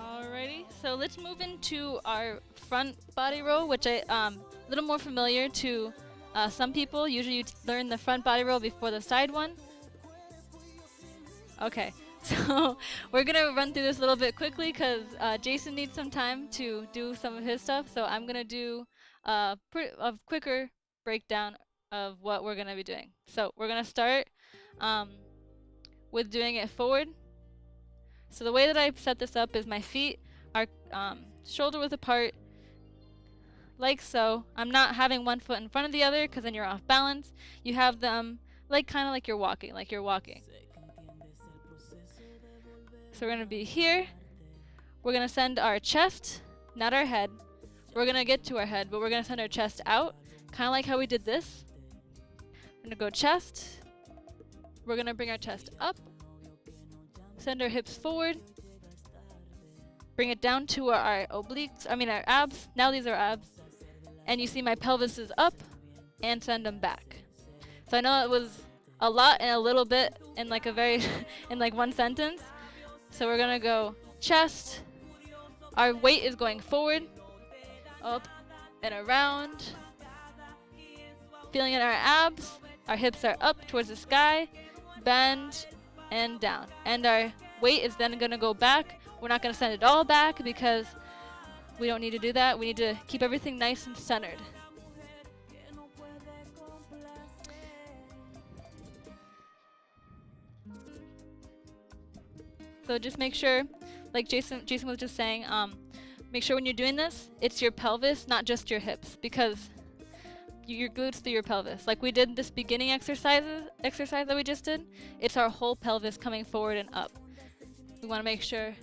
Alrighty, so let's move into our front body roll, which I a little more familiar to some people. Usually you learn the front body roll before the side one. Okay, so we're gonna run through this a little bit quickly because Jason needs some time to do some of his stuff. So I'm gonna do a quicker breakdown of what we're gonna be doing. So we're gonna start with doing it forward. So the way that I set this up is my feet are shoulder width apart, like so. I'm not having one foot in front of the other because then you're off balance. You have them like kind of like you're walking, So we're gonna be here. We're gonna send our chest, not our head. We're gonna get to our head, but we're gonna send our chest out, kind of like how we did this. We're gonna go chest. We're gonna bring our chest up. Send our hips forward. Bring it down to our obliques, our abs. Now these are abs. And you see my pelvis is up and send them back. So I know it was a lot and a little bit in like a very, in like one sentence. So we're gonna go chest. Our weight is going forward, up and around. Feeling in our abs. Our hips are up towards the sky. Bend and down, and our weight is then going to go back. We're not going to send it all back because we don't need to do that. We need to keep everything nice and centered. So just make sure, like Jason was just saying, make sure when you're doing this, it's your pelvis, not just your hips, because your glutes through your pelvis. Like we did this beginning exercise that we just did, it's our whole pelvis coming forward and up. We want to make sure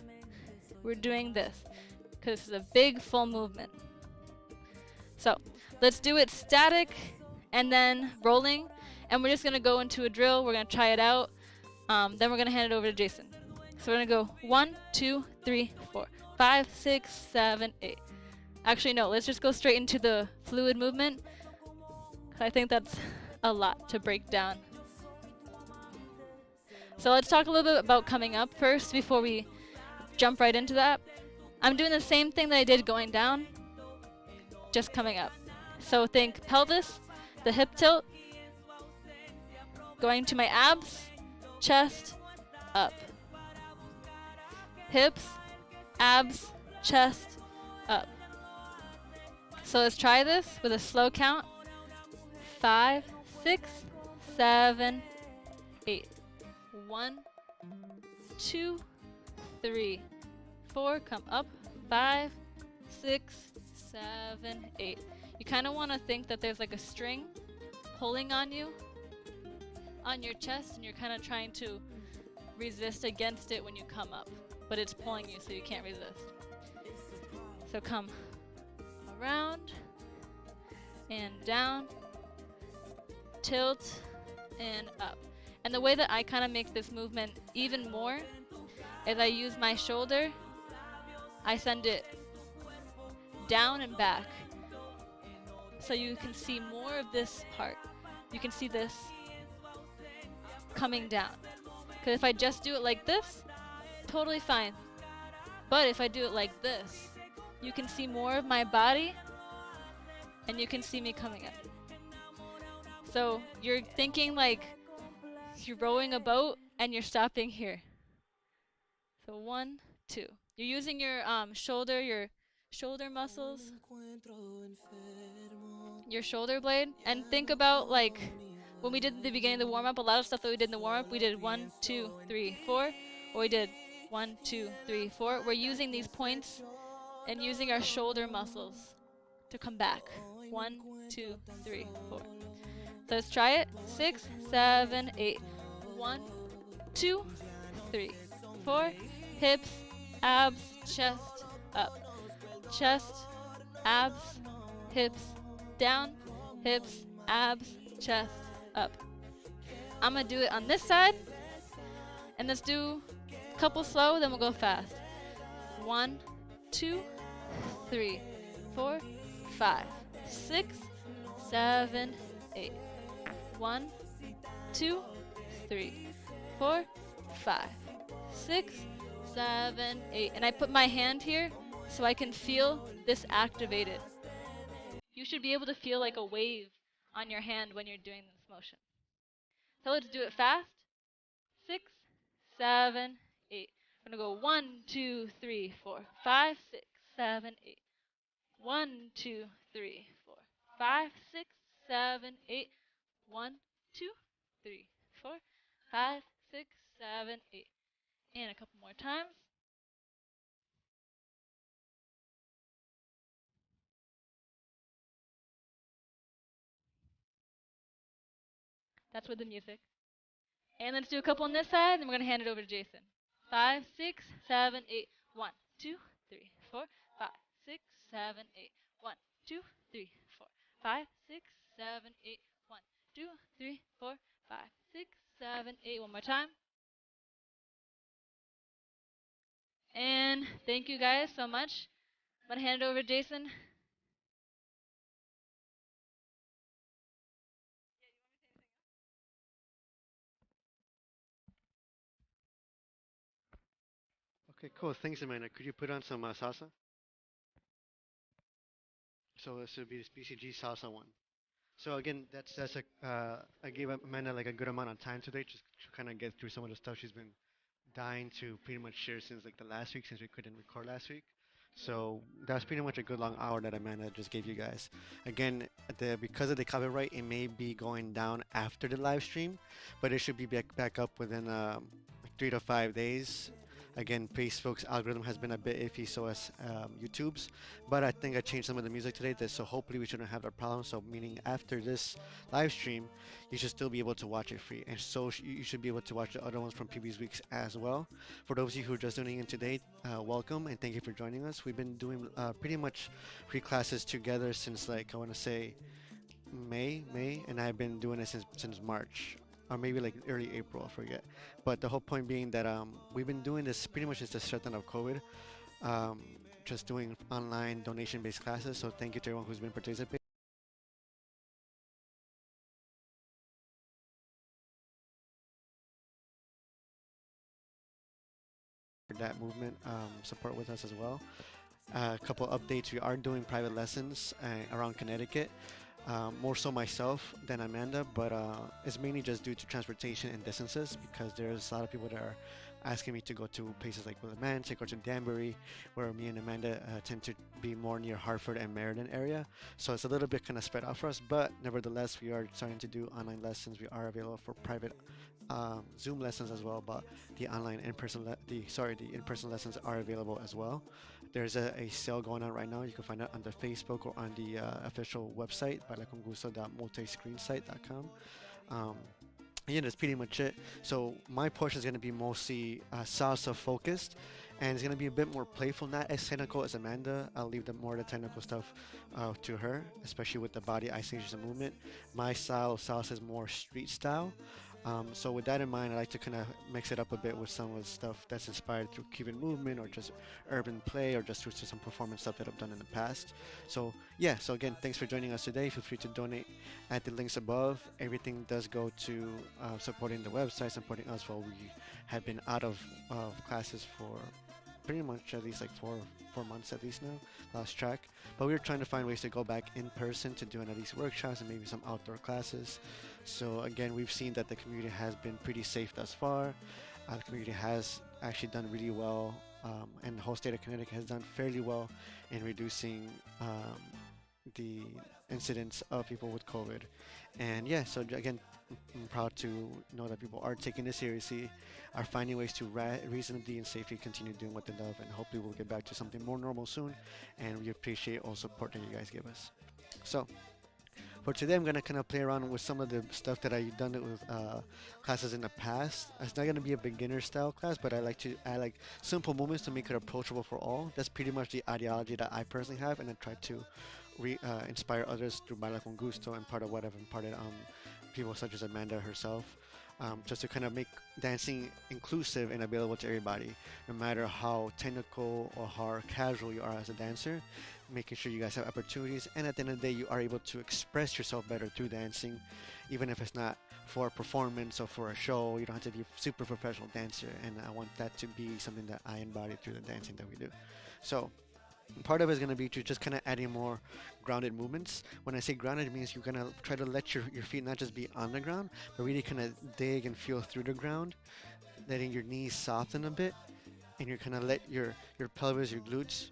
we're doing this, because this is a big full movement. So let's do it static and then rolling, and we're just going to go into a drill. We're going to try it out. Then we're going to hand it over to Jason. So we're going to go 1, 2, 3, 4, 5, 6, 7, 8. Actually, no, let's just go straight into the fluid movement. I think that's a lot to break down. So let's talk a little bit about coming up first before we jump right into that. I'm doing the same thing that I did going down, just coming up. So think pelvis, the hip tilt, going to my abs, chest, up. Hips, abs, chest, up. So let's try this with a slow count. 5, 6, 7, 8. 1, 2, 3, 4. Come up. 5, 6, 7, 8. You kind of want to think that there's like a string pulling on you, on your chest, and you're kind of trying to resist against it when you come up. But it's pulling you so you can't resist. So come around and down, tilt and up. And the way that I kind of make this movement even more is I use my shoulder, I send it down and back. So you can see more of this part. You can see this coming down. Because if I just do it like this, totally fine. But if I do it like this, you can see more of my body and you can see me coming up. So you're thinking like you're rowing a boat and you're stopping here. So 1, 2. You're using your shoulder muscles, your shoulder blade, and think about like when we did at the beginning of the warm-up, a lot of stuff that we did in the warm-up, we did 1, 2, 3, 4, or we did 1, 2, 3, 4. We're using these points and using our shoulder muscles to come back. 1, 2, 3, 4. So let's try it. 6, 7, 8. 1, 2, 3, 4. Hips, abs, chest, up. Chest, abs, hips, down, hips, abs, chest, up. I'm gonna do it on this side, and let's do a couple slow, then we'll go fast. 1, 2, 3, 4, 5, 6, 7, 8. 1, 2, 3, 4, 5, 6, 7, 8. And I put my hand here so I can feel this activated. You should be able to feel like a wave on your hand when you're doing this motion. So let's do it fast. 6, 7, 8. We're going to go 1, 2, 3, 4, 5, 6, 7, 8. 1, 2, 3, 4, 5, 6, 7, 8. 1, 2, 3, 4, 5, 6, 7, 8. And a couple more times. That's with the music. And let's do a couple on this side, and we're going to hand it over to Jason. 5, 6, 7, 8. 1, 2, 3, 4, 5, 6, 7, 8. 1, 2, 3, 4, 5, 6, 7, 8. 1, 2, 3, 4, 5, 6, 7, 8. One more time. And thank you guys so much. I'm going to hand it over to Jason. Okay, cool. Thanks, Amanda. Could you put on some salsa? So this would be this BCG salsa one. So again, that's a I gave Amanda like a good amount of time today just to kind of get through some of the stuff she's been dying to pretty much share since like the last week since we couldn't record last week. So that's pretty much a good long hour that Amanda just gave you guys. Again, because of the copyright, it may be going down after the live stream, but it should be back up within like 3 to 5 days. Again, Facebook's algorithm has been a bit iffy, so has YouTube's. But I think I changed some of the music today, so hopefully we shouldn't have that problem. So meaning after this live stream, you should still be able to watch it free, and so you should be able to watch the other ones from previous weeks as well. For those of you who are just tuning in today, welcome and thank you for joining us. We've been doing pretty much free classes together since like I want to say May, and I've been doing it since March or maybe like early April, I forget. But the whole point being that we've been doing this pretty much since the shutdown of COVID, um, just doing online donation-based classes. So thank you to everyone who's been participating. That movement support with us as well. A couple updates: we are doing private lessons around Connecticut. More so myself than Amanda, but it's mainly just due to transportation and distances because there's a lot of people that are asking me to go to places like Willimantic or to Danbury, where me and Amanda tend to be more near Hartford and Meriden area. So it's a little bit kind of spread out for us, but nevertheless, we are starting to do online lessons. We are available for private Zoom lessons as well, but the online in-person the in-person lessons are available as well. There's a sale going on right now. You can find it on the Facebook or on the official website, bailacongusto.multiscreensite.com. Yeah, that's pretty much it. So my portion is going to be mostly salsa focused, and it's going to be a bit more playful, not as technical as Amanda. I'll leave the more the technical stuff to her, especially with the body isolation and movement. My style of salsa is more street style. So with that in mind, I like to kind of mix it up a bit with some of the stuff that's inspired through Cuban movement or just urban play or just through some performance stuff that I've done in the past. So yeah, so again, thanks for joining us today. Feel free to donate at the links above. Everything does go to supporting the website, supporting us while we have been out of classes for pretty much at least like 4 months at least now, lost track. But we were trying to find ways to go back in person to doing at least workshops and maybe some outdoor classes. So again, we've seen that the community has been pretty safe thus far. The community has actually done really well, and the whole state of Connecticut has done fairly well in reducing the incidence of people with COVID. And yeah, so again, I'm proud to know that people are taking this seriously, are finding ways to reasonably and safely continue doing what they love, and hopefully we'll get back to something more normal soon. And we appreciate all support that you guys give us. So for today, I'm gonna kind of play around with some of the stuff that I've done with classes in the past. It's not gonna be a beginner style class, but I like to add like simple movements to make it approachable for all. That's pretty much the ideology that I personally have, and I try to inspire others through Baila Con Gusto and part of what I've imparted on people such as Amanda herself, just to kind of make dancing inclusive and available to everybody, no matter how technical or how casual you are as a dancer, making sure you guys have opportunities, and at the end of the day, you are able to express yourself better through dancing, even if it's not for a performance or for a show. You don't have to be a super professional dancer, and I want that to be something that I embody through the dancing that we do. So part of it is going to be to just kind of adding more grounded movements. When I say grounded, it means you're going to try to let your feet not just be on the ground, but really kind of dig and feel through the ground, letting your knees soften a bit, and you're kind of let your pelvis, your glutes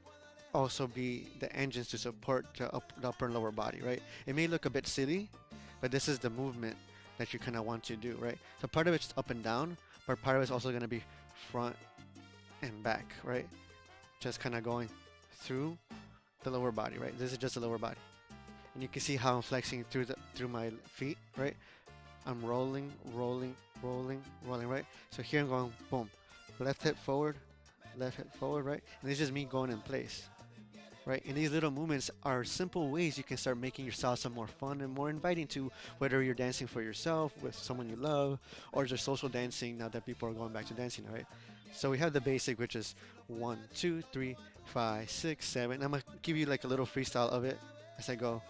also be the engines to support the upper and lower body, right? It may look a bit silly, but this is the movement that you kind of want to do, right? So part of it's up and down, but part of it's also going to be front and back, right? Just kind of going through the lower body, right? This is just the lower body, and you can see how I'm flexing through my feet, right? I'm rolling, right? So here I'm going boom, left hip forward, right? And it's just me going in place, right? And these little movements are simple ways you can start making your salsa more fun and more inviting to whether you're dancing for yourself, with someone you love, or just social dancing now that people are going back to dancing, right? So we have the basic, which is 1, 2, 3, 5, 6, 7. I'm gonna give you like a little freestyle of it as I go.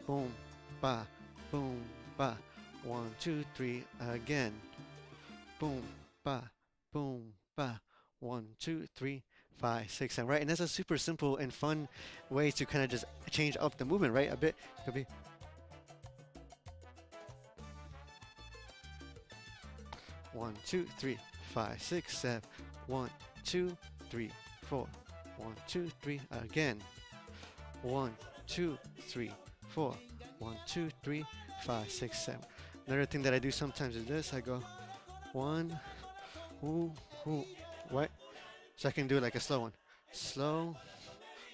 Boom, ba, boom, ba. 1, 2, 3, again. Boom, ba, boom, ba. 1, 2, 3, 5, 6, 7. Right, and that's a super simple and fun way to kind of just change up the movement, right? A bit. It could be 1, 2, 3, 5, 6, 7. 1, 2, 3, 4. 1, 2, 3, again. 1, 2, 3, 4. 1, 2, 3, 5, 6, 7. Another thing that I do sometimes is this. I go 1, ooh, ooh, what? So I can do it like a slow one. Slow,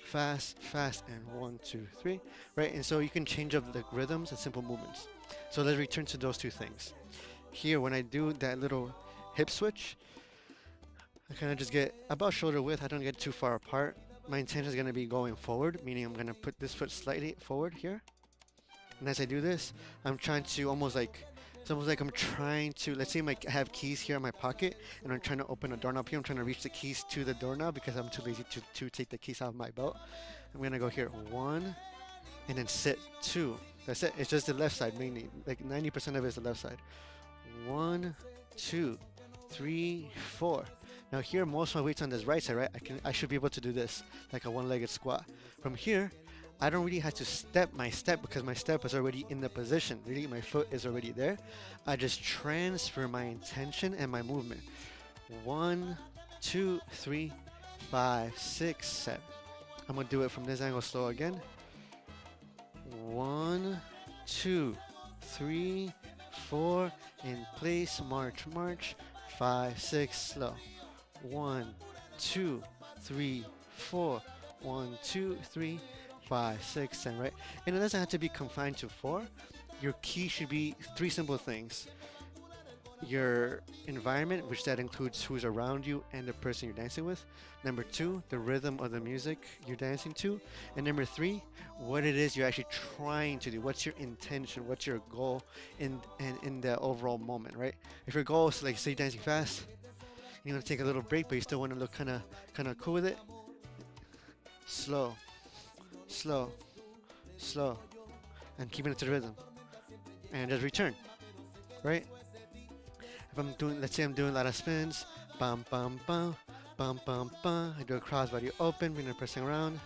fast, fast, and 1, 2, 3. Right? And so you can change up the rhythms and simple movements. So let's return to those two things. Here, when I do that little hip switch, I kind of just get about shoulder width. I don't get too far apart. My intention is going to be going forward, meaning I'm going to put this foot slightly forward here. And as I do this, I'm trying to almost like, it's almost like I'm trying to, let's say I have keys here in my pocket and I'm trying to open a doorknob here. I'm trying to reach the keys to the doorknob because I'm too lazy to take the keys out of my belt. I'm going to go here, 1, and then sit, 2. That's it. It's just the left side mainly. Like 90% of it is the left side. 1, 2, 3, 4. Now here, most of my weight's on this right side, right? I should be able to do this, like a one-legged squat. From here, I don't really have to step my step because my step is already in the position. Really, my foot is already there. I just transfer my intention and my movement. 1, 2, 3, 5, 6, 7. I'm gonna do it from this angle slow again. 1, 2, 3, 4, in place, march, march. 5, 6, slow. 1, 2, 3, 4. 1, 2, 3, 5, 6, 7, right? And it doesn't have to be confined to 4. Your key should be 3 simple things. Your environment, which that includes who's around you and the person you're dancing with. Number 2, the rhythm of the music you're dancing to. And number 3, what it is you're actually trying to do. What's your intention? What's your goal in the overall moment, right? If your goal is, like, say, dancing fast, you want to take a little break, but you still want to look kind of cool with it. Slow, slow, slow, and keeping it to the rhythm, and just return, right? If I'm doing, let's say I'm doing a lot of spins, bum bum bum, bum bum bum. I do a crossbody open, bring the person around,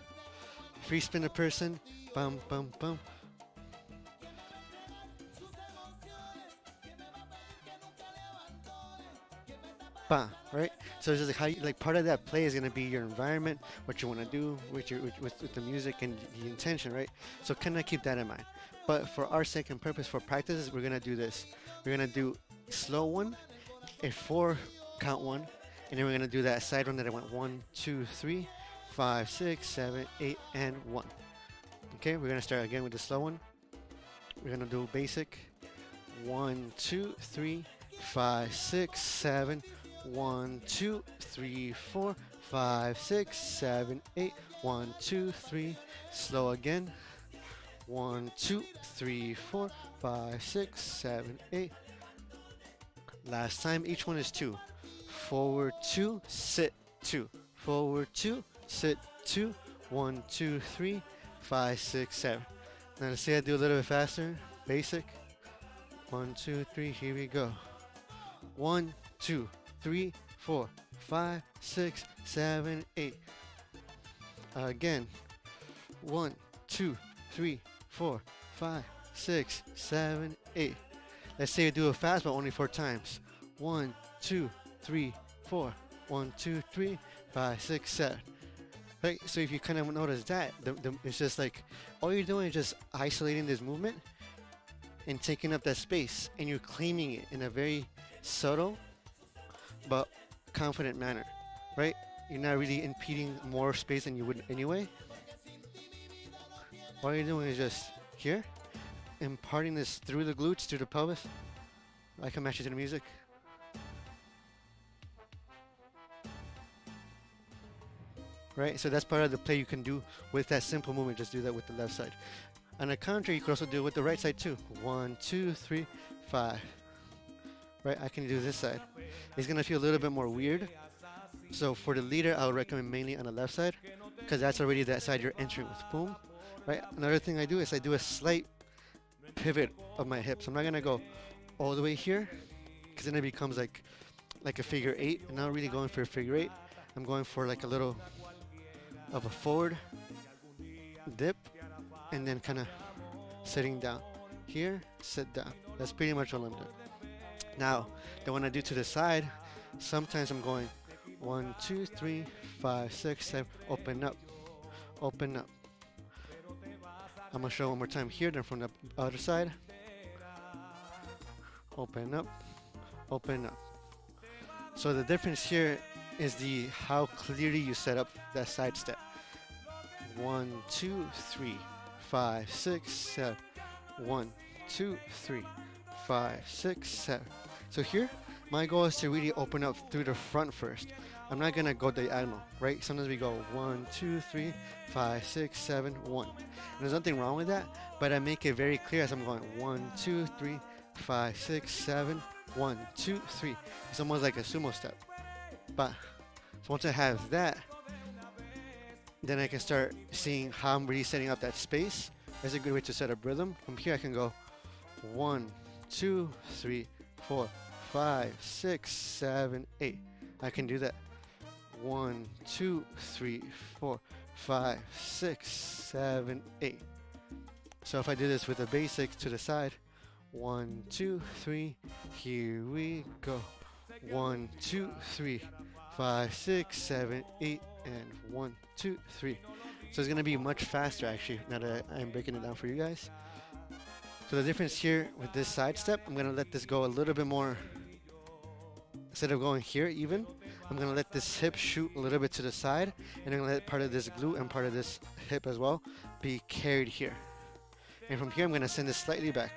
free spin the person, bum bum bum. Bam, right? So it's just like how you, like part of that play is gonna be your environment, what you want to do with the music and the intention, right? So kind of keep that in mind. But for our sake and purpose for practices, we're gonna do this. We're gonna do slow one, a 4 count one, and then we're gonna do that side one that I went 1, 2, 3, 5, 6, 7, 8, and 1. Okay, we're gonna start again with the slow one. We're gonna do basic. 1, 2, 3, 5, 6, 7. 1, 2, 3, 4, 5, 6, 7, 8. 1, 2, 3. Slow again. 1, 2, 3, 4, 5, 6, 7, 8. Last time, each one is 2. Forward 2, sit 2. Forward 2, sit 2. 1, 2, 3, 5, 6, 7. Now let's say I do a little bit faster. Basic. 1, 2, 3. Here we go. 1, 2, 3, 4, 5, 6, 7, 8. Again. 1, 2, 3, 4, 5, 6, 7, 8. Let's say you do it fast, but only 4 times. 1, 2, 3, 4. 1, 2, 3, 5, 6, 7. Right? So if you kind of notice that, it's just like all you're doing is just isolating this movement and taking up that space, and you're claiming it in a very subtle but confident manner, right? You're not really impeding more space than you would anyway. All you're doing is just here, imparting this through the glutes, through the pelvis. I can match it to the music. Right, so that's part of the play you can do with that simple movement. Just do that with the left side. On the contrary, you could also do it with the right side too. 1, 2, 3, 5. Right, I can do this side. It's gonna feel a little bit more weird. So for the leader, I would recommend mainly on the left side, because that's already that side you're entering with. Boom. Right. Another thing I do is I do a slight pivot of my hips. I'm not gonna go all the way here, because then it becomes like a figure 8. I'm not really going for a figure 8. I'm going for like a little of a forward dip, and then kind of sitting down. Here, sit down. That's pretty much all I'm doing. Now, then when I do to the side, sometimes I'm going 1, 2, 3, 5, 6, 7, open up, open up. I'm gonna show one more time here, then from the other side. Open up, open up. So the difference here is the how clearly you set up that side step. 1, 2, 3, 5, 6, 7. 1, 2, 3, 5, 6, 7. So here, my goal is to really open up through the front first. I'm not gonna go diagonal, right? Sometimes we go 1, 2, 3, 5, 6, 7, 1. And there's nothing wrong with that, but I make it very clear as I'm going 1, 2, 3, 5, 6, 7, 1, 2, 3. It's almost like a sumo step. But so once I have that, then I can start seeing how I'm really setting up that space. That's a good way to set up rhythm. From here I can go 1, 2, 3, 4, 5, 6, 7, 8. I can do that. 1, 2, 3, 4, 5, 6, 7, 8. So if I do this with the basics to the side, 1, 2, 3, here we go. 1, 2, 3, 5, 6, 7, 8, and 1, 2, 3. So it's gonna be much faster actually now that I'm breaking it down for you guys. So the difference here with this side step, I'm gonna let this go a little bit more. Instead of going here even, I'm gonna let this hip shoot a little bit to the side, and I'm gonna let part of this glute and part of this hip as well be carried here. And from here, I'm gonna send this slightly back.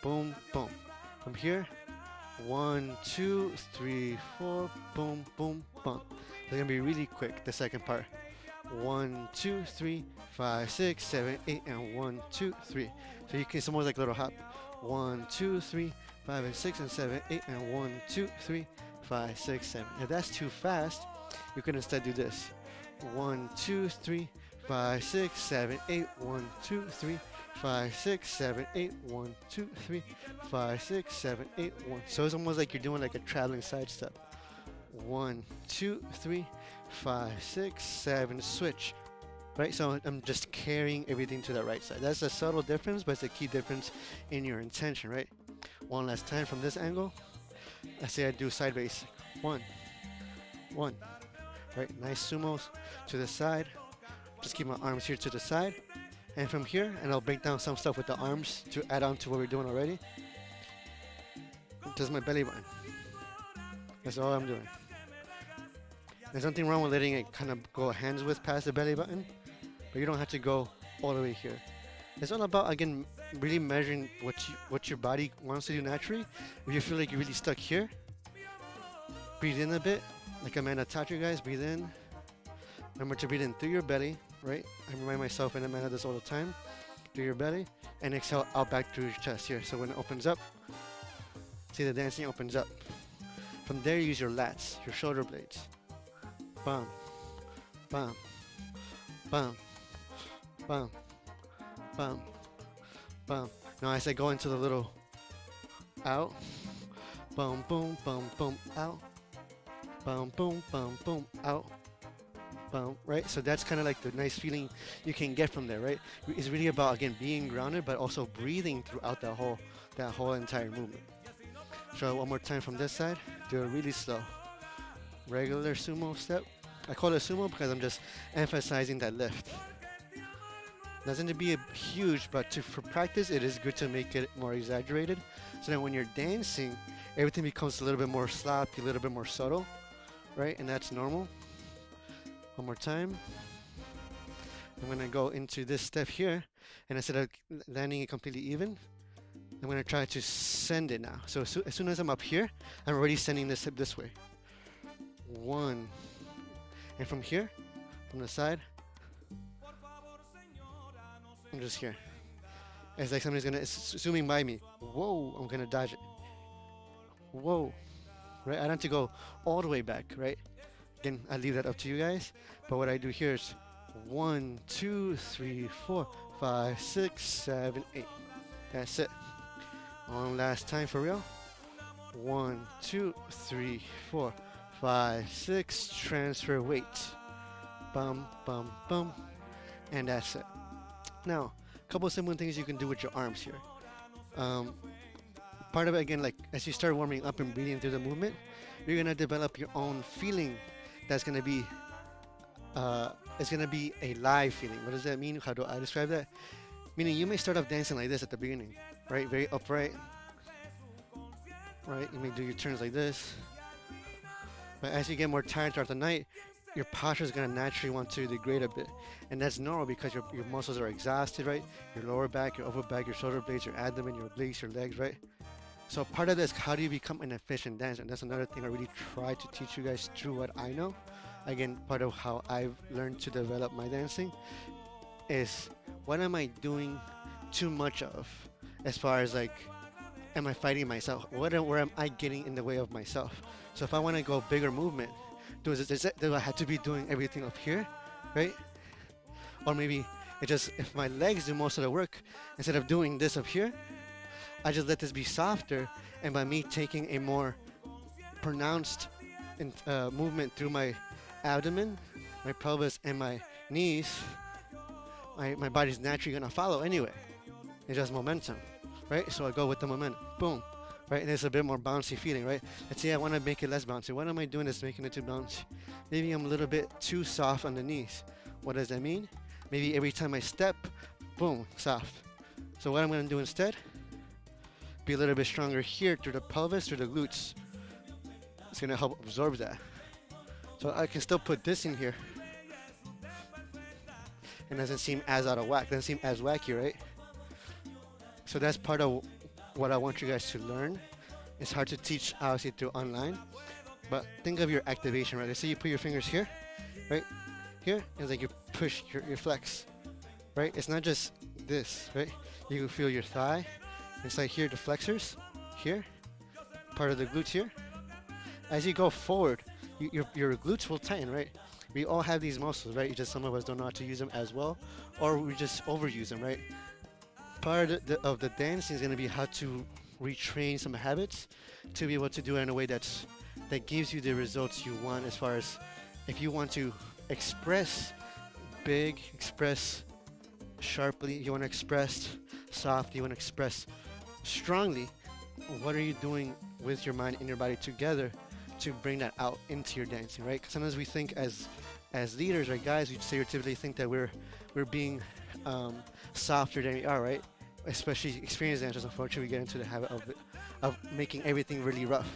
Boom, boom. From here, 1, 2, 3, 4, boom, boom, boom. It's gonna be really quick, the second part. 1, 2, 3, 5, 6, 7, 8, and 1, 2, 3. So you can, it's almost like a little hop. 1, 2, 3, 5, and 6, and 7, 8, and 1, 2, 3, 5, 6, 7. If that's too fast, you can instead do this. 1, 2, 3, 5, 6, 7, 8, 1, 2, 3, 5, 6, 7, 8, 1, 2, 3, 5, 6, 7, 8, 1. So it's almost like you're doing like a traveling side step. 1, 2, 3, 5, 6, 7, switch. Right, so I'm just carrying everything to the right side. That's a subtle difference, but it's a key difference in your intention, right? One last time from this angle. Let's say I do side basic. 1, 1. Right, nice sumos to the side. Just keep my arms here to the side. And from here, and I'll break down some stuff with the arms to add on to what we're doing already. Just my belly button. That's all I'm doing. There's nothing wrong with letting it kind of go hands width past the belly button, but you don't have to go all the way here. It's all about, again, really measuring what your body wants to do naturally. If you feel like you're really stuck here, breathe in a bit, like Amanda taught you guys. Breathe in. Remember to breathe in through your belly, right? I remind myself and Amanda this all the time. Through your belly, and exhale out back through your chest here. So when it opens up, see the dancing opens up. From there, use your lats, your shoulder blades. Bam, bam, bam, bam, bam, bam. Now as I go into the little out, boom, boom, boom, boom, out, boom, boom, boom, boom, out, boom, right? So that's kind of like the nice feeling you can get from there, right? It's really about, again, being grounded, but also breathing throughout that whole entire movement. Try it one more time from this side. Do it really slow. Regular sumo step. I call it sumo because I'm just emphasizing that lift. Doesn't have to be huge, but for practice, it is good to make it more exaggerated. So that when you're dancing, everything becomes a little bit more sloppy, a little bit more subtle, right? And that's normal. One more time. I'm gonna go into this step here, and instead of landing it completely even, I'm gonna try to send it now. So as soon as I'm up here, I'm already sending this hip this way. 1. And from here, from the side, I'm just here. It's like somebody's gonna, it's zooming by me. Whoa, I'm gonna dodge it. Whoa, right? I don't have to go all the way back, right? Again, I leave that up to you guys. But what I do here is 1, 2, 3, 4, 5, 6, 7, 8. That's it. One last time for real. 1, 2, 3, 4, 5, 6. Transfer weight. Bum, bum, bum. And that's it. Now, a couple of simple things you can do with your arms here. Part of it, again, like as you start warming up and breathing through the movement, you're gonna develop your own feeling. That's gonna be, it's gonna be a live feeling. What does that mean? How do I describe that? Meaning you may start off dancing like this at the beginning, right? Very upright, right? You may do your turns like this, But as you get more tired throughout the night, your posture is going to naturally want to degrade a bit. And that's normal because your muscles are exhausted, right? Your lower back, your upper back, your shoulder blades, your abdomen, your obliques, your legs, right? So part of this, how do you become an efficient dancer? And that's another thing I really try to teach you guys through what I know. Again, part of how I've learned to develop my dancing is what am I doing too much of as far as like, am I fighting myself? Where am I getting in the way of myself? So if I want to go bigger movement, do I have to be doing everything up here, right? Or maybe it just, if my legs do most of the work, instead of doing this up here, I just let this be softer, and by me taking a more pronounced movement through my abdomen, my pelvis, and my knees, my body's naturally gonna follow anyway. It's just momentum, right? So I go with the momentum, boom, right? And it's a bit more bouncy feeling, right? Let's say I want to make it less bouncy. What am I doing that's making it too bouncy? Maybe I'm a little bit too soft on the knees. What does that mean? Maybe every time I step, boom, soft. So what I'm gonna do instead? Be a little bit stronger here through the pelvis, through the glutes. It's gonna help absorb that. So I can still put this in here. And doesn't seem as out of whack, doesn't seem as wacky, right? So that's part of what I want you guys to learn. It's hard to teach obviously through online, but think of your activation, right? Let's say you put your fingers here, right? Here, it's like you push your flex, right? It's not just this, right? You can feel your thigh. It's like here, the flexors, here, part of the glutes here. As you go forward, your glutes will tighten, right? We all have these muscles, right? Just some of us don't know how to use them as well, or we just overuse them, right? Part of the dancing is going to be how to retrain some habits to be able to do it in a way that gives you the results you want, as far as if you want to express big, express sharply, you want to express soft, you want to express strongly, what are you doing with your mind and your body together to bring that out into your dancing, right? Because sometimes we think as leaders, right, guys, we stereotypically think that we're being softer than we are, right? Especially experienced dancers, unfortunately, we get into the habit of making everything really rough.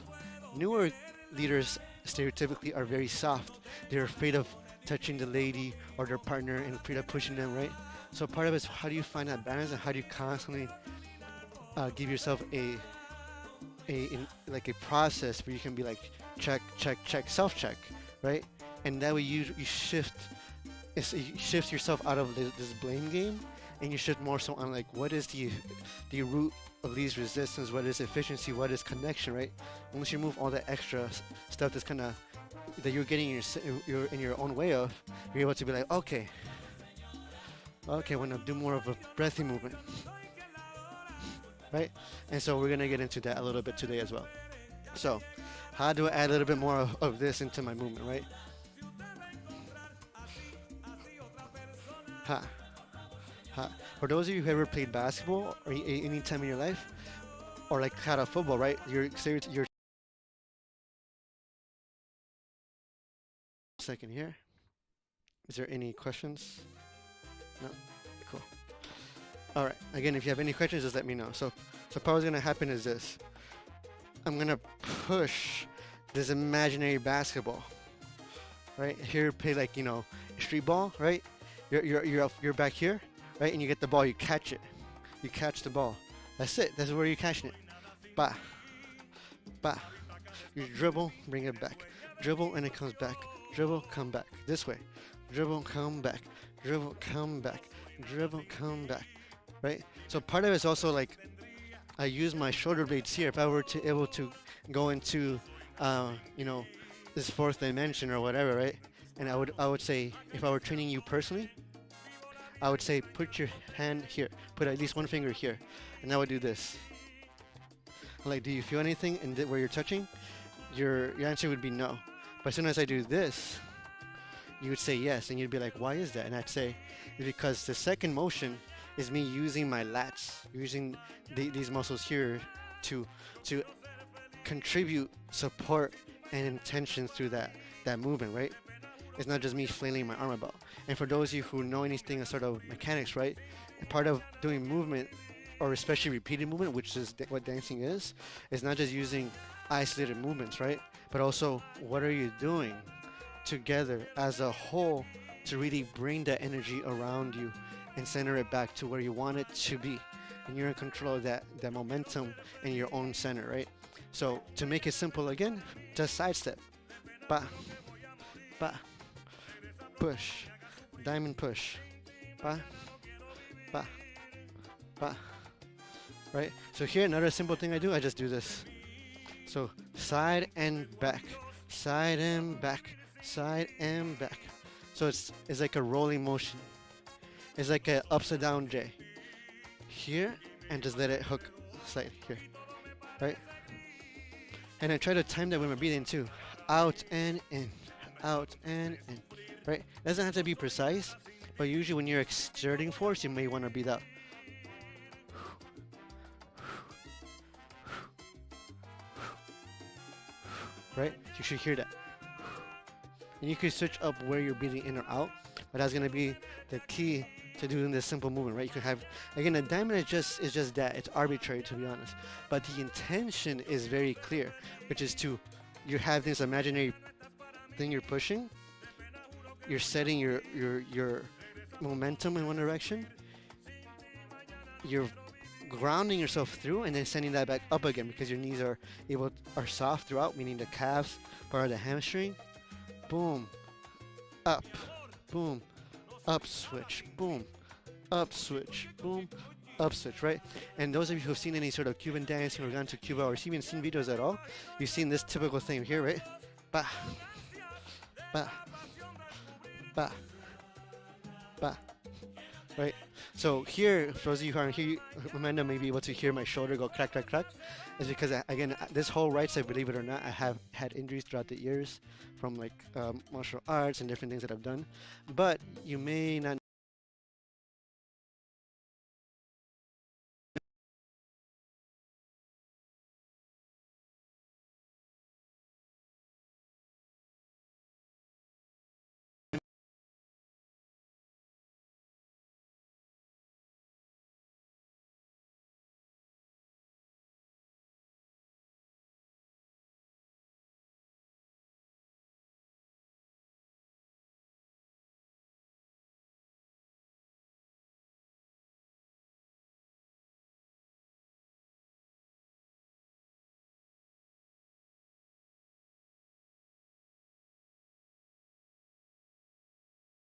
Newer leaders stereotypically are very soft. They're afraid of touching the lady or their partner and afraid of pushing them, right? So part of it is how do you find that balance, and how do you constantly give yourself a process where you can be like check, self-check, right? And that way you shift yourself out of this blame game, and you shift more so on like what is the root of these resistance, what is efficiency, what is connection, right? Once you move all the extra stuff that's kind of that you're getting in your own way of, you're able to be like, okay, I want to do more of a breathy movement, right? And so we're going to get into that a little bit today as well. So how do I add a little bit more of this into my movement, right? For those of you who ever played basketball or any time in your life, or like had a football, right? You're second here. Is there any questions? No? Cool. All right. Again, if you have any questions, just let me know. So what's going to happen is this. I'm going to push this imaginary basketball, right? Here, play like, street ball, right? You're back here, right? And you get the ball, you catch it. You catch the ball. That's it. That's where you're catching it. Ba. Ba. You dribble, bring it back. Dribble, and it comes back. Dribble, come back. This way. Dribble, come back. Dribble, come back. Dribble, come back. Right? So part of it is also like I use my shoulder blades here. If I were to able to go into, this fourth dimension or whatever, right? And I would say, if I were training you personally, I would say put your hand here. Put at least one finger here. And I would do this. Like, do you feel anything where you're touching? Your answer would be no. But as soon as I do this, you would say yes. And you'd be like, why is that? And I'd say, it's because the second motion is me using my lats, using these muscles here to contribute support and intention through that movement, right? It's not just me flailing my arm about. And for those of you who know anything of sort of mechanics, right? Part of doing movement, or especially repeated movement, which is what dancing is not just using isolated movements, right? but also what are you doing together as a whole to really bring that energy around you and center it back to where you want it to be. And you're in control of that momentum in your own center, right? So to make it simple again, just sidestep. Ba, ba, push, diamond push. Ba, ba, ba. Right? So here, another simple thing I do, I just do this. So side and back, side and back, side and back. So it's like a rolling motion. It's like an upside down J. Here, and just let it hook slightly here. Right? And I try to time that with my breathing too. Out and in, out and in. Right? It doesn't have to be precise, but usually when you're exerting force, you may want to breathe out. Right? You should hear that. And you can switch up where you're breathing in or out, but that's gonna be the key to doing this simple movement, right? You can have, again, a diamond is just that. It's arbitrary, to be honest. But the intention is very clear, which is you have this imaginary thing you're pushing. You're setting your momentum in one direction. You're grounding yourself through and then sending that back up again because your knees are soft throughout, meaning the calves, part of the hamstring. Boom, up, boom, up switch, boom, up switch, boom, up switch, right? And those of you who have seen any sort of Cuban dancing or gone to Cuba or even seen videos at all, you've seen this typical thing here, right? Ba, ba, ba, ba, right? So here, for those of you who aren't here, Amanda may be able to hear my shoulder go crack, crack, crack. Is because, again, this whole right side, believe it or not, I have had injuries throughout the years from like martial arts and different things that I've done. But you may not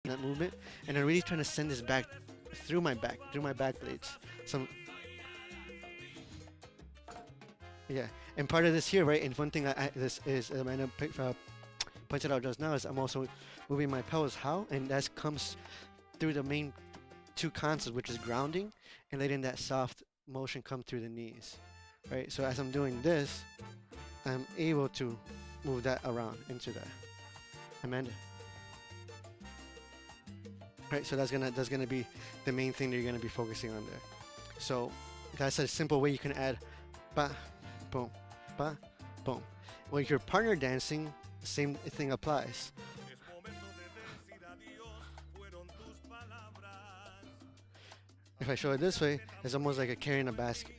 that movement, and I'm really trying to send this back through my back blades. So yeah, and part of this here, right? And one thing this is Amanda pointed out just now is I'm also moving my pelvis. How? And that comes through the main two concepts, which is grounding and letting that soft motion come through the knees, right? So as I'm doing this, I'm able to move that around into that. Amanda. Right, so that's gonna be the main thing that you're gonna be focusing on there. So that's a simple way you can add ba, boom, ba, boom. When you're partner dancing, the same thing applies. If I show it this way, it's almost like a carrying a basket.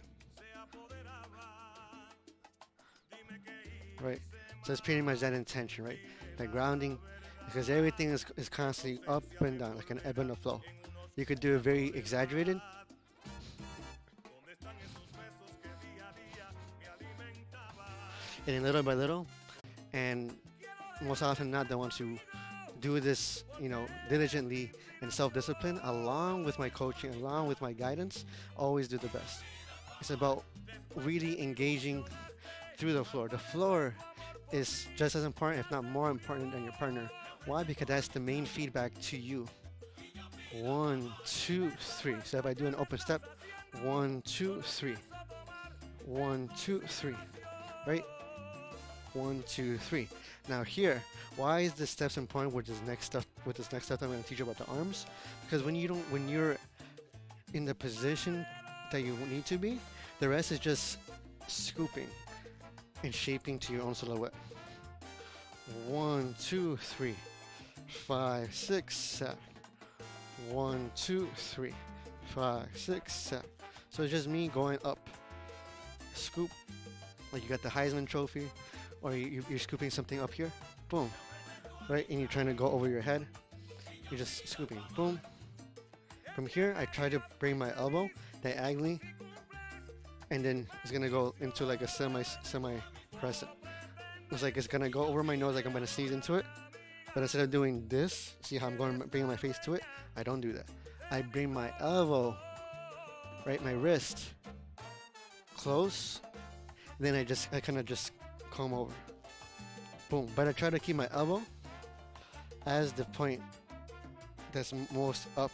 Right? So it's pretty much that intention, right? The grounding, because everything is constantly up and down, like an ebb and a flow. You could do it very exaggerated. And then little by little, and most often not, I want to do this, diligently and self-discipline, along with my coaching, along with my guidance, always do the best. It's about really engaging through the floor. The floor is just as important, if not more important, than your partner. Why? Because that's the main feedback to you. 1, 2, 3. So if I do an open step, 1, 2, 3. 1, 2, 3. Right? 1, 2, 3. Now here, why is the steps important with this next step? With this next step, I'm going to teach you about the arms. Because when you're in the position that you need to be, the rest is just scooping and shaping to your own silhouette. 1, 2, 3, 5, 6, 7. 1, 2, 3, 5, 6, 7. So it's just me going up. Scoop, like you got the Heisman Trophy, or you're scooping something up here, boom, right? And you're trying to go over your head, you're just scooping, boom. From here, I try to bring my elbow diagonally, and then it's gonna go into like a semi press. It's like it's gonna go over my nose, like I'm gonna sneeze into it. But instead of doing this, see how I'm going, bringing my face to it? I don't do that. I bring my elbow, right, my wrist, close. Then I kind of just comb over. Boom. But I try to keep my elbow as the point that's most up.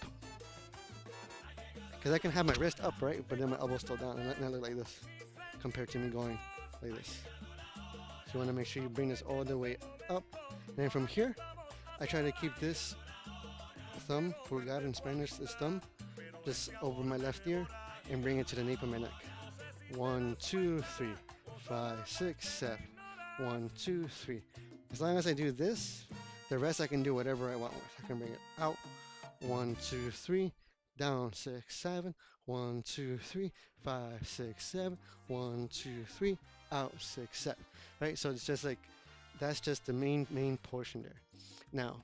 Because I can have my wrist up, right? But then my elbow's still down. And not look like this compared to me going like this. So you want to make sure you bring this all the way up. And then from here, I try to keep this thumb, pulgar in Spanish, this thumb, just over my left ear and bring it to the nape of my neck. 1, 2, 3, 5, 6, 7. 1, 2, 3. As long as I do this, the rest I can do whatever I want with. I can bring it out. 1, 2, 3. Down 6, 7. 1, 2, 3, 5, 6, 7. 1, 2, 3. Out 6, 7. Right? So it's just like that's just the main portion there. Now,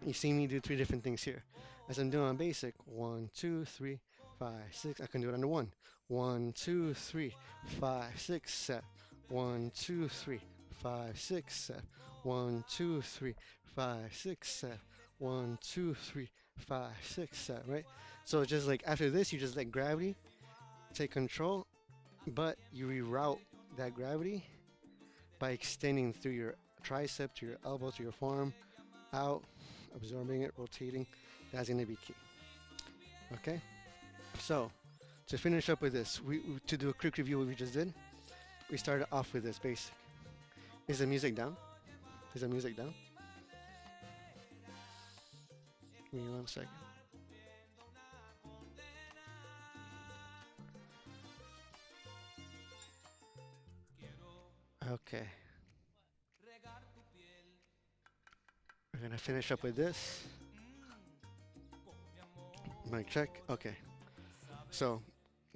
you see me do 3 different things here. As I'm doing on basic, 1, 2, 3, 5, 6. I can do it under 1. 1, 2, 3, 5, 6, 7. 1, 2, 3, 5, 6, 7. 1, 2, 3, 5, 6, 7. 1, 2, 3, 5, 6, 7. Right? So it's just like after this, you just let gravity take control, but you reroute that gravity by extending through your tricep to your elbow to your forearm, out, absorbing it, rotating. That's going to be key. Okay? So, to finish up with this, to do a quick review of what we just did, we started off with this basic. Is the music down? Is the music down? Give me 1 second. Okay. We're gonna finish up with this. Mic check. Okay. So,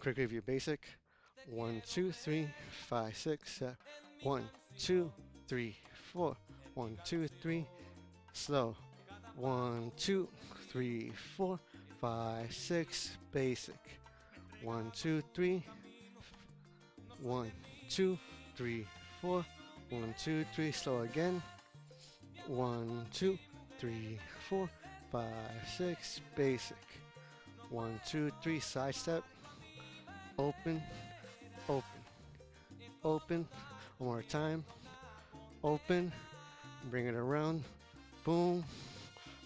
quick review. Basic. 1, 2, 3, 5, 6, 7. 1, 2, 3, 4. 1, 2, 3. Slow. 1, 2, 3, 4, 5, 6. Basic. 1, 2, 3. 1, 2, 3, 4. 1, 2, 3. Slow again. 1, 2, 3, 4, 5, 6. Basic. 1, 2, 3. Side step. Open. Open. Open. One more time. Open. Bring it around. Boom.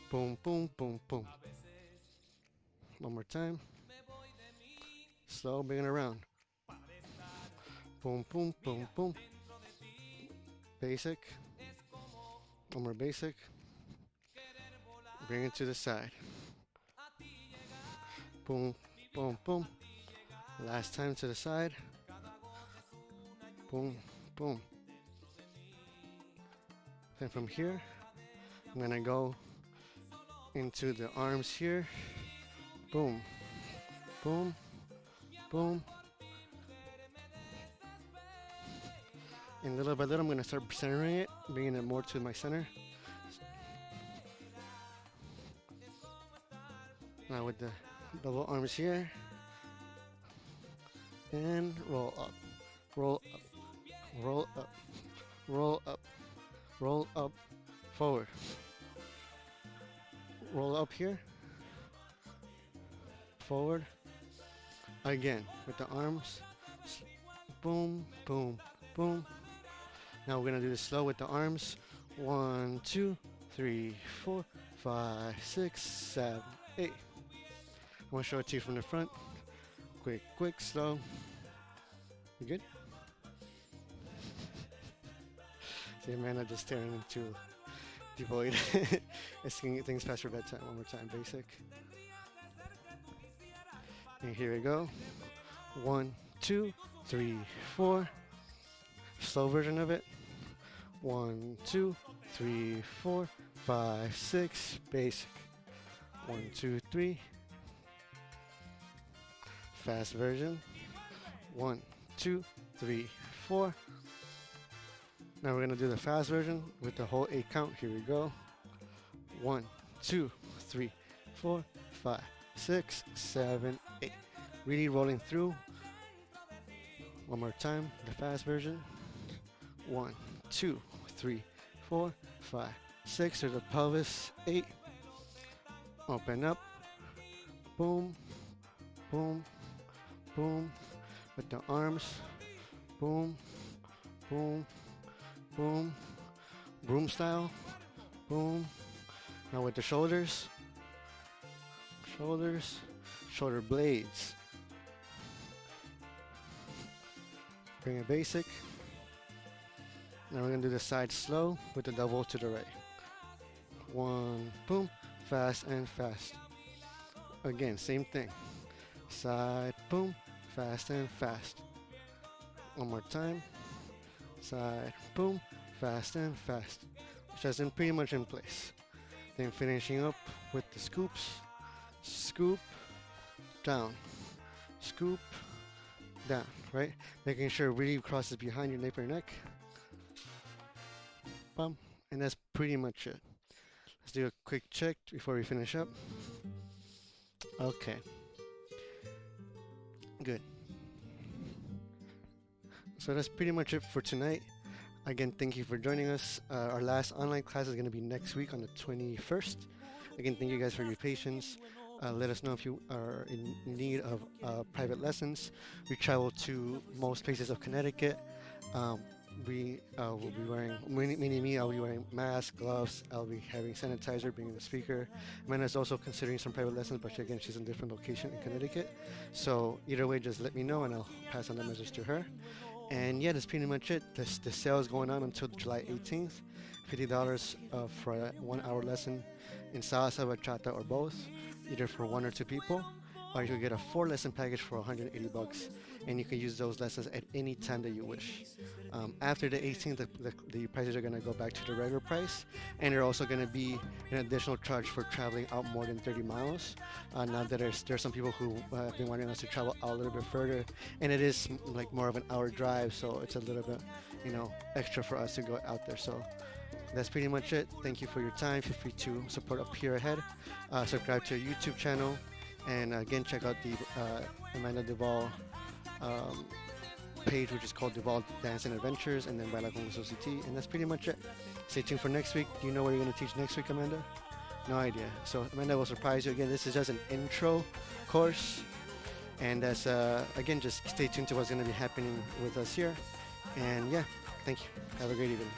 Boom, boom, boom, boom. One more time. Slow. Bring it around. Boom, boom, boom, boom. Basic. One more basic. Bring it to the side. Boom, boom, boom. Last time to the side. Boom, boom. Then from here, I'm gonna go into the arms here. Boom, boom, boom. And little by little, I'm gonna start centering it, bringing it more to my center. Now with the double arms here. And roll up, roll up, roll up, roll up, roll up, forward. Roll up here, forward. Again, with the arms. Boom, boom, boom. Now we're gonna do this slow with the arms. 1, 2, 3, 4, 5, 6, 7, 8. I'm gonna show it to you from the front. Quick, quick, slow. You good? See, Amanda just staring into the void. Asking things past your bedtime. One more time, basic. And here we go. 1, 2, 3, 4. Slow version of it. 1, 2, 3, 4, 5, 6. Basic. 1, 2, 3. Fast version. 1, 2, 3, 4. Now we're gonna do the fast version with the whole 8 count. Here we go. 1, 2, 3, 4, 5, 6, 7, 8. Really rolling through. One more time, the fast version. 1, 2, 3, 4, 5, 6. There's the pelvis. 8. Open up. Boom, boom, boom. With the arms. Boom, boom, boom. Broom style. Boom. Now with the shoulders. Shoulders. Shoulder blades. Bring it basic. Now we're gonna do the side slow with the double to the right. 1, boom, fast and fast. Again, same thing. Side, boom, fast and fast. One more time. Side, boom, fast and fast. Which has been pretty much in place. Then finishing up with the scoops. Scoop, down. Scoop, down, right? Making sure it really crosses behind your nape or neck. Bum. And that's pretty much it. Let's do a quick check before we finish up. Okay. Good. So that's pretty much it for tonight. Again, thank you for joining us. Our last online class is going to be next week on the 21st. Again, thank you guys for your patience. Let us know if you are in need of private lessons. We travel to most places of Connecticut. We will be wearing, meaning me, I'll be wearing masks, gloves, I'll be having sanitizer, bringing the speaker. Amanda's also considering some private lessons, but again, she's in a different location in Connecticut. So either way, just let me know and I'll pass on the message to her. And yeah, that's pretty much it. The sale is going on until July 18th. $50 for a 1-hour lesson in salsa, bachata, or both, either for 1 or 2 people. Or you could get a 4-lesson package for $180, and you can use those lessons at any time that you wish. After the 18th, the prices are going to go back to the regular price, and there are also going to be an additional charge for traveling out more than 30 miles. Now that there's some people who have been wanting us to travel out a little bit further, and it is like more of an hour drive, so it's a little bit, extra for us to go out there. So that's pretty much it. Thank you for your time. Feel free to support up here ahead. Subscribe to our YouTube channel. And again, check out the Amanda Duvall page, which is called Duvall Dance and Adventures, and then Baila Con Gusto CT. And that's pretty much it. Stay tuned for next week. Do you know what you're going to teach next week, Amanda? No idea. So Amanda will surprise you again. This is just an intro course. And that's, again, just stay tuned to what's going to be happening with us here. And yeah, thank you. Have a great evening.